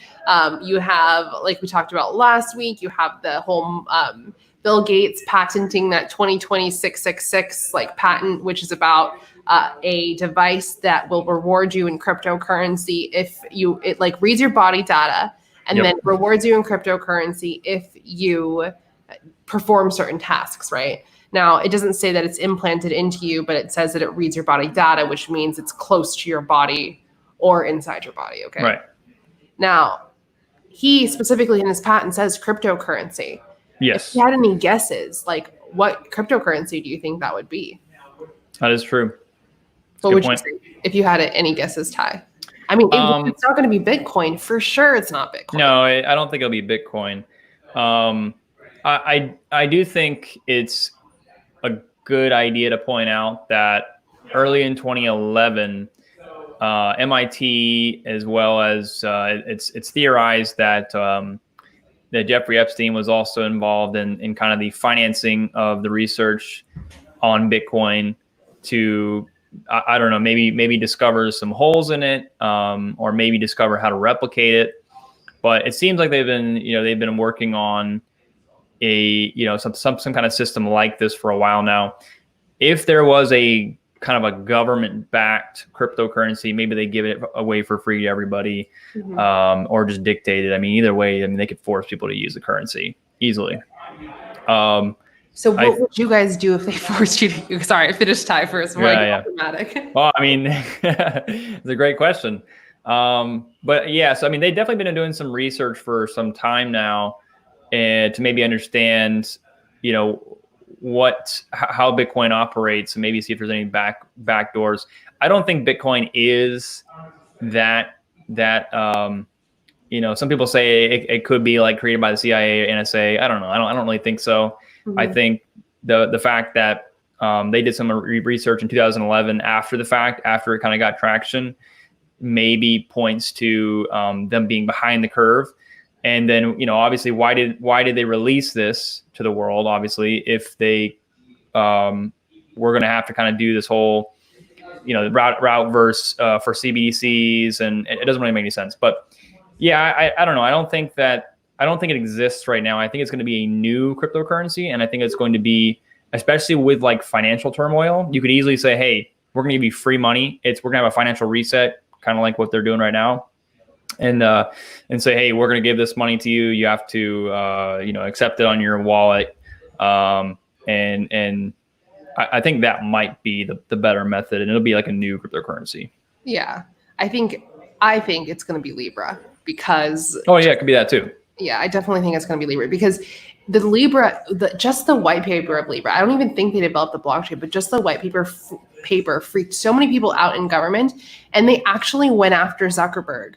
You have, like we talked about last week, you have the whole Bill Gates patenting that 2020-666 like patent, which is about a device that will reward you in cryptocurrency if it like reads your body data and then rewards you in cryptocurrency if you perform certain tasks, right? Now, it doesn't say that it's implanted into you, but it says that it reads your body data, which means it's close to your body or inside your body, okay? Right. Now, he specifically in his patent says cryptocurrency. Yes. If you had any guesses, like what cryptocurrency do you think that would be? That is true. What would you say if you had any guesses, Ty? I mean, it's not going to be Bitcoin. For sure it's not Bitcoin. No, I don't think it'll be Bitcoin. I do think it's a good idea to point out that early in 2011, MIT, as well as it's theorized that that Jeffrey Epstein was also involved in kind of the financing of the research on Bitcoin to, I don't know, maybe discover some holes in it, or maybe discover how to replicate it. But it seems like they've been working on some kind of system like this for a while now. If there was a kind of a government-backed cryptocurrency, maybe they give it away for free to everybody, or just dictate it. I mean, either way, they could force people to use the currency easily. So what would you guys do if they forced you to? Sorry, I finished Ty first. Dramatic. Well, I mean, it's a great question. But yeah, so I mean, they've definitely been doing some research for some time now, and to maybe understand, how Bitcoin operates, and maybe see if there's any back doors. I don't think Bitcoin is that. Some people say it could be like created by the CIA or NSA. I don't know. I don't really think so. I think the fact that they did some research in 2011 after the fact, after it kind of got traction, maybe points to them being behind the curve. And then, obviously, why did they release this to the world? Obviously, if they were going to have to kind of do this whole, route verse for CBDCs, and it doesn't really make any sense. But yeah, I don't know. I don't think it exists right now. I think it's going to be a new cryptocurrency, and I think it's going to be, especially with like financial turmoil, you could easily say, hey, we're going to give you free money. We're going to have a financial reset, kind of like what they're doing right now. And say, hey, we're going to give this money to you. You have to, accept it on your wallet. And I think that might be the better method, and it'll be like a new cryptocurrency. Yeah. I think it's going to be Libra because. Oh yeah, it could be that too. Yeah, I definitely think it's going to be Libra because the Libra, just the white paper of Libra, I don't even think they developed the blockchain, but just the white paper freaked so many people out in government, and they actually went after Zuckerberg.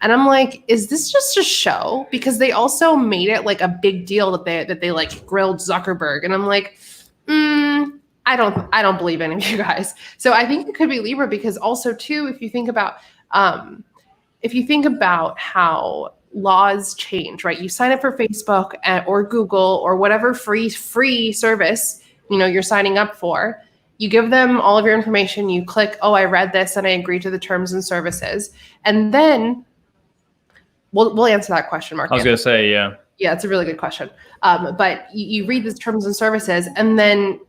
And I'm like, is this just a show? Because they also made it like a big deal that they like grilled Zuckerberg. And I'm like, I don't believe any of you guys. So I think it could be Libra because also too, if you think about how laws change, right? You sign up for Facebook or Google or whatever free service, you're signing up for. You give them all of your information. You click, oh, I read this and I agree to the terms and services. And then we'll answer that question, Mark. I was going to say, yeah. Yeah, it's a really good question. But you read the terms and services, and then,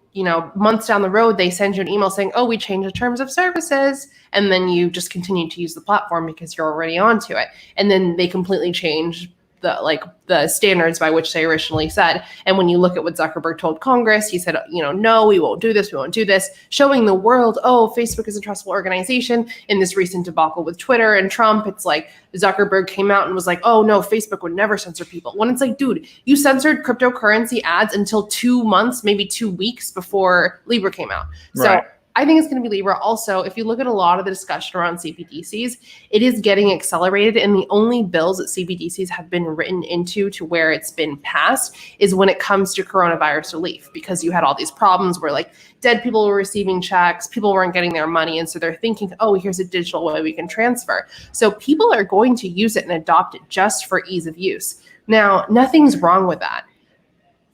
months down the road, they send you an email saying, oh, we changed the terms of services. And then you just continue to use the platform because you're already onto it. And then they completely change the standards by which they originally said. And when you look at what Zuckerberg told Congress, he said, no, we won't do this. We won't do this, showing the world, oh, Facebook is a trustful organization. In this recent debacle with Twitter and Trump, it's like Zuckerberg came out and was like, oh no, Facebook would never censor people. When it's like, dude, you censored cryptocurrency ads until 2 months, maybe 2 weeks before Libra came out. So right. I think it's going to be Libra. Also, if you look at a lot of the discussion around CBDCs, it is getting accelerated. And the only bills that CBDCs have been written into to where it's been passed is when it comes to coronavirus relief, because you had all these problems where like dead people were receiving checks, people weren't getting their money. And so they're thinking, oh, here's a digital way we can transfer. So people are going to use it and adopt it just for ease of use. Now, nothing's wrong with that.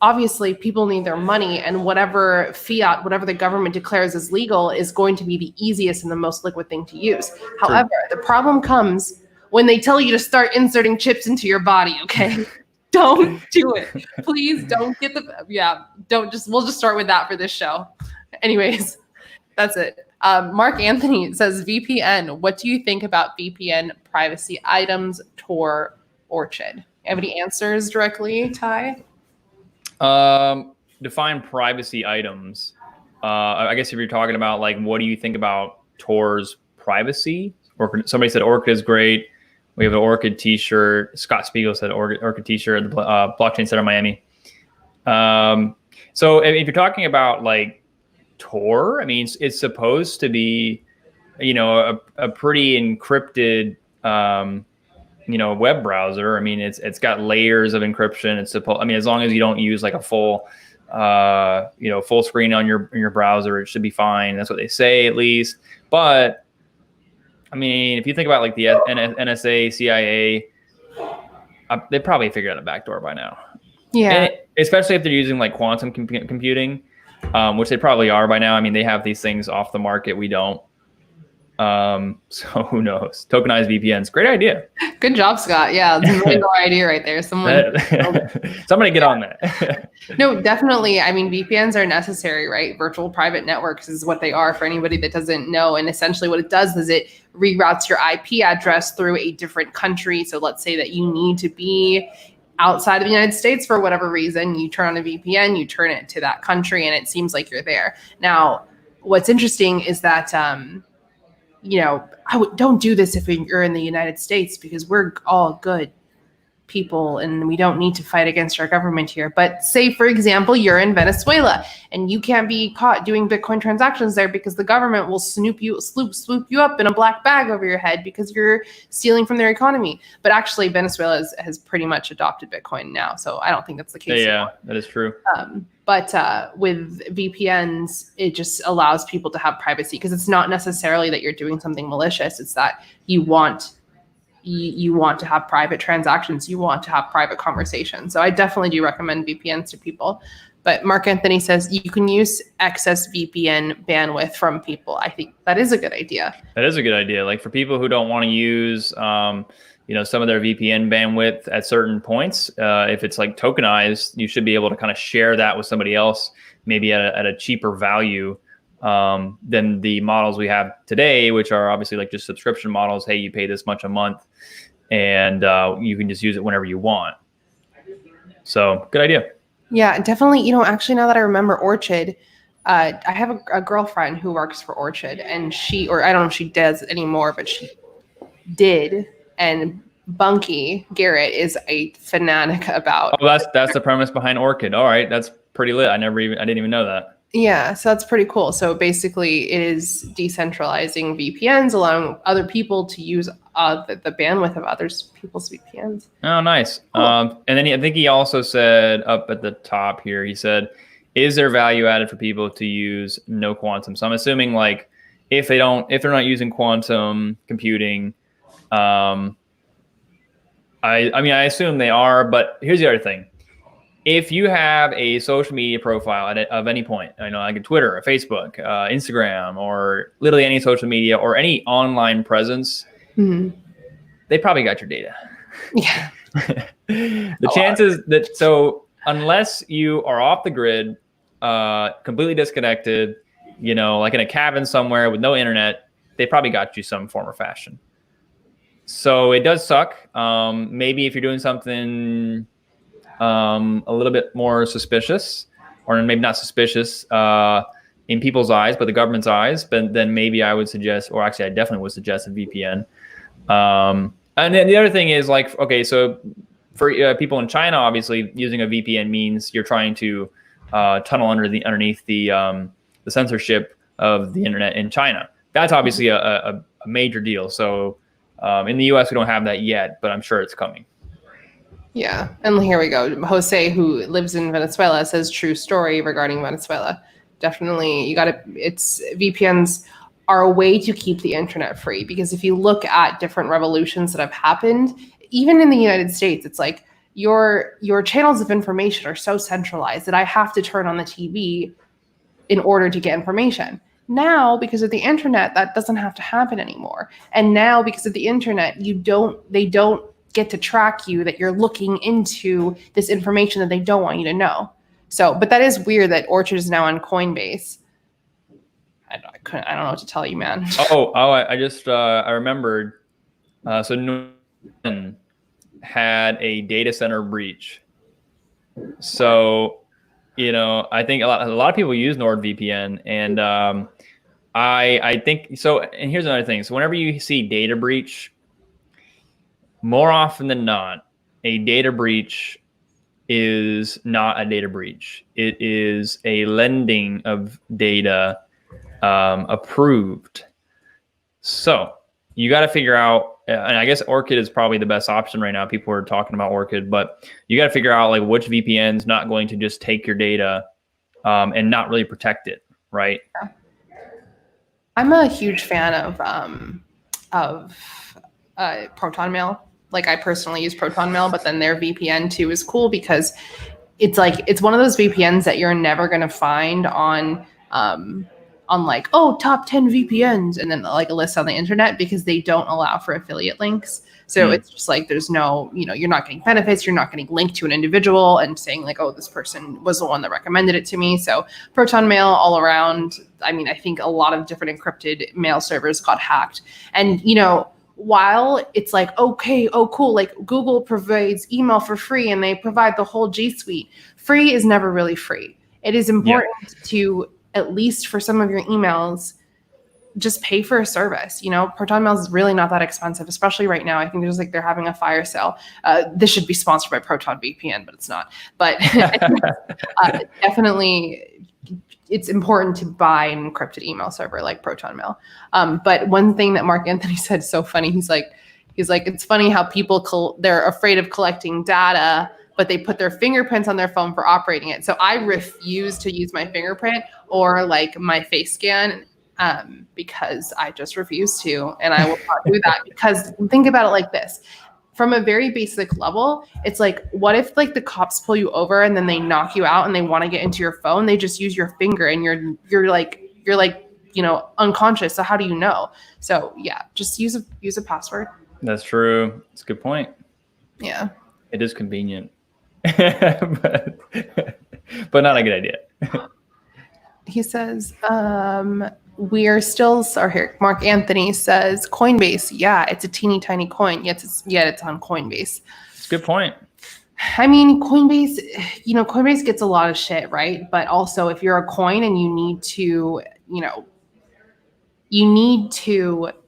Obviously, people need their money, and whatever fiat, whatever the government declares as legal is going to be the easiest and the most liquid thing to use. True. However, the problem comes when they tell you to start inserting chips into your body, okay? Don't do it. Please don't get we'll just start with that for this show. Anyways, that's it. Mark Anthony says, VPN, what do you think about VPN privacy items, Tor, Orchid? Have any answers directly, Ty? Define privacy items. I guess if you're talking about like, what do you think about Tor's privacy? Or somebody said Orchid is great. We have an Orchid t-shirt. Scott Spiegel said Orchid t-shirt at the Blockchain Center Miami. So if you're talking about like Tor, I mean, it's supposed to be, a pretty encrypted, web browser. I mean, it's got layers of encryption. As long as you don't use like a full screen on your browser, it should be fine. That's what they say, at least. But I mean, if you think about like the NSA, CIA, they probably figured out a backdoor by now. Yeah. Especially if they're using like quantum computing, which they probably are by now. I mean, they have these things off the market. We don't. So who knows? Tokenized VPNs. Great idea. Good job, Scott. Yeah, it's a really good idea right there. Somebody get on that. No, definitely. I mean, VPNs are necessary, right? Virtual private networks is what they are for anybody that doesn't know. And essentially what it does is it reroutes your IP address through a different country. So let's say that you need to be outside of the United States for whatever reason, you turn on a VPN, you turn it to that country, and it seems like you're there. Now, what's interesting is that, don't do this if you're in the United States, because we're all good people and we don't need to fight against our government here. But say, for example, you're in Venezuela and you can't be caught doing Bitcoin transactions there because the government will swoop you up in a black bag over your head because you're stealing from their economy. But actually, Venezuela has pretty much adopted Bitcoin now, so I don't think that's the case. Yeah, that is true. But with VPNs, it just allows people to have privacy, because it's not necessarily that you're doing something malicious. It's that you want to have private transactions. You want to have private conversations. So I definitely do recommend VPNs to people. But Mark Anthony says you can use excess VPN bandwidth from people. I think that is a good idea. That is a good idea. Like for people who don't want to use, some of their VPN bandwidth at certain points, if it's like tokenized, you should be able to kind of share that with somebody else, maybe at a cheaper value than the models we have today, which are obviously like just subscription models. Hey, you pay this much a month and you can just use it whenever you want. So good idea. Yeah, definitely. Actually, now that I remember Orchid, I have a girlfriend who works for Orchid, and I don't know if she does anymore, but she did. And Bunky Garrett is a fanatic about. Oh, that's the premise behind Orchid. All right, that's pretty lit. I didn't even know that. Yeah, so that's pretty cool. So basically, it is decentralizing VPNs, allowing other people to use the bandwidth of others people's VPNs. Oh, nice. Cool. And then I think he also said up at the top here, he said, "Is there value added for people to use no quantum?" So I'm assuming like if they're not using quantum computing, I assume they are. But here's the other thing. If you have a social media profile of any point, like a Twitter, a Facebook, Instagram, or literally any social media or any online presence, they probably got your data. Yeah. The chances that, so unless you are off the grid, completely disconnected, like in a cabin somewhere with no internet, they probably got you some form or fashion. So it does suck. Maybe if you're doing something a little bit more suspicious, or maybe not suspicious in people's eyes, but the government's eyes, but then maybe I would suggest, or actually I definitely would suggest a VPN. And then the other thing is like, okay, so for people in China, obviously using a VPN means you're trying to tunnel underneath the censorship of the internet in China. That's obviously a major deal. So in the US, we don't have that yet, but I'm sure it's coming. Yeah. And here we go. Jose, who lives in Venezuela, says true story regarding Venezuela. Definitely, VPNs are a way to keep the internet free, because if you look at different revolutions that have happened, even in the United States, it's like your channels of information are so centralized that I have to turn on the TV in order to get information. Now, because of the internet, that doesn't have to happen anymore. And now, because of the internet, they don't get to track you, that you're looking into this information that they don't want you to know. So, but that is weird that Orchard is now on Coinbase. I don't know what to tell you, man. I just I remembered. So Norton had a data center breach. So, I think a lot of people use NordVPN, and I think so. And here's another thing. So whenever you see data breach, more often than not, a data breach is not a data breach. It is a lending of data approved. So you got to figure out, and I guess Orchid is probably the best option right now. People are talking about Orchid, but you got to figure out like which VPN's not going to just take your data and not really protect it, right? Yeah. I'm a huge fan of Proton Mail. Like, I personally use Proton Mail, but then their VPN too is cool, because it's one of those VPNs that you're never going to find on like, top 10 VPNs and then like a list on the internet, because they don't allow for affiliate links. So it's just like, there's no, you're not getting benefits. You're not getting linked to an individual and saying like, oh, this person was the one that recommended it to me. So Proton Mail all around. I mean, I think a lot of different encrypted mail servers got hacked. And, while it's like, okay, oh, cool, like Google provides email for free and they provide the whole G Suite, free is never really free. It is important to, at least for some of your emails, just pay for a service. Proton Mail is really not that expensive, especially right now. I think they're having a fire sale. This should be sponsored by Proton VPN, but it's not. But definitely, it's important to buy an encrypted email server like Proton Mail. But one thing that Mark Anthony said is so funny. He's like, it's funny how people they're afraid of collecting data, but they put their fingerprints on their phone for operating it. So I refuse to use my fingerprint or like my face scan because I just refuse to, and I will not do that. Because think about it like this. From a very basic level, it's like, what if like the cops pull you over and then they knock you out and they want to get into your phone? They just use your finger and you're like unconscious. So how do you know? So yeah, just use a password. That's true. It's a good point. Yeah, it is convenient, but not a good idea. He says, we are still, here. Mark Anthony says Coinbase. Yeah, it's a teeny tiny coin. Yet it's on Coinbase. It's a good point. I mean, Coinbase, Coinbase gets a lot of shit, right? But also, if you're a coin and you need to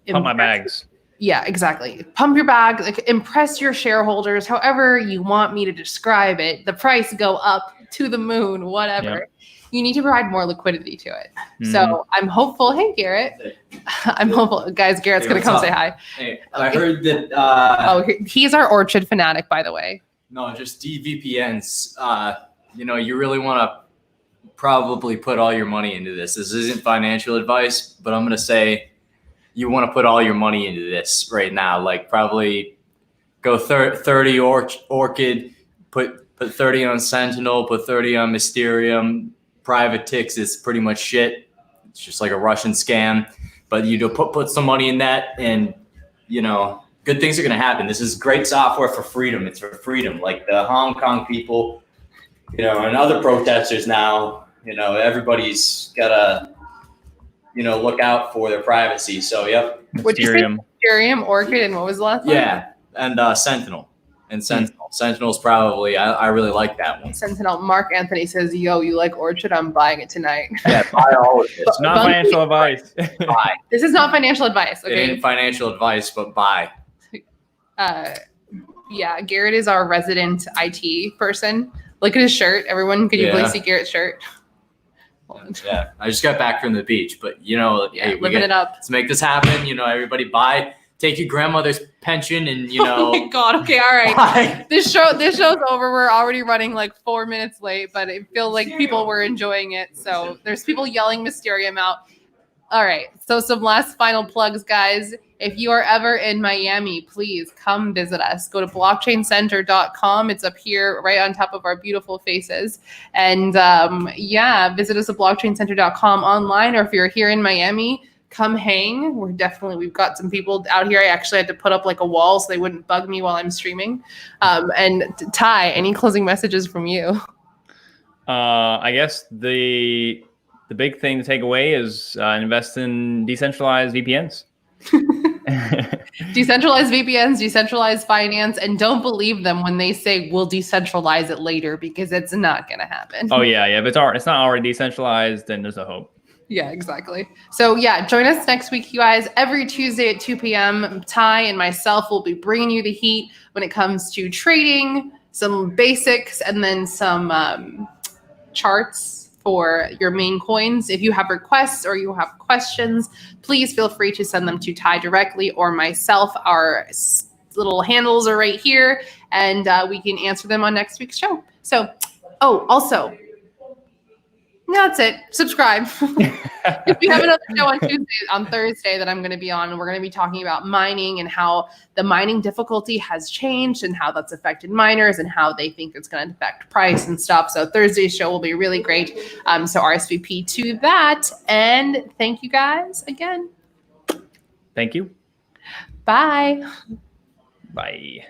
pump my bags. Yeah, exactly. Pump your bag, like impress your shareholders, however you want me to describe it. The price go up to the moon, whatever. Yep. You need to provide more liquidity to it. Mm-hmm. So I'm hopeful. Hey, Garrett. I'm hopeful. Guys, Garrett's going to come say hi. Hey, I heard that... he's our Orchard fanatic, by the way. No, just DVPNs. You really want to probably put all your money into this. This isn't financial advice, but I'm going to say you want to put all your money into this right now. Like, probably go 30 Orchid, put 30 on Sentinel, put 30 on Mysterium. Private Tix is pretty much shit. It's just like a Russian scam. But you put some money in that, and good things are gonna happen. This is great software for freedom. It's for freedom. Like the Hong Kong people, and other protesters now. Everybody's gotta look out for their privacy. So yep. Mysterium, Orchid, and what was the last one? Yeah, and Sentinel. And Sentinel's probably, I really like that one. Sentinel. Mark Anthony says, yo, you like Orchard? I'm buying it tonight. Yeah, buy all of it. It's not financial advice. Buy. This is not financial advice, okay? It ain't financial advice, but buy. Yeah, Garrett is our resident IT person. Look at his shirt. Everyone, could you please see Garrett's shirt? Yeah, I just got back from the beach, but hey, living it up. Let's make this happen. Everybody take your grandmother's pension, and Oh my God. Okay, all right. buy. This show's over. We're already running like 4 minutes late, but it feels like people were enjoying it. So there's people yelling Mysterium out. All right. So some last final plugs, guys. If you are ever in Miami, please come visit us. Go to blockchaincenter.com. It's up here right on top of our beautiful faces. And visit us at blockchaincenter.com online. Or if you're here in Miami, come hang. We've got some people out here. I actually had to put up like a wall so they wouldn't bug me while I'm streaming. And Ty, any closing messages from you? I guess the big thing to take away is invest in decentralized VPNs. Decentralized VPNs, decentralized finance, and don't believe them when they say we'll decentralize it later, because it's not going to happen. Oh yeah. If it's not already decentralized, then there's no hope. Yeah, exactly. So join us next week, you guys. Every Tuesday at 2 p.m., Ty and myself will be bringing you the heat when it comes to trading, some basics, and then some charts for your main coins. If you have requests or you have questions, please feel free to send them to Ty directly or myself. Our little handles are right here, and we can answer them on next week's show. So, also, that's it. Subscribe. If we have another show on Thursday that I'm going to be on, we're going to be talking about mining and how the mining difficulty has changed and how that's affected miners and how they think it's going to affect price and stuff. So Thursday's show will be really great. So RSVP to that. And thank you guys again. Thank you. Bye. Bye.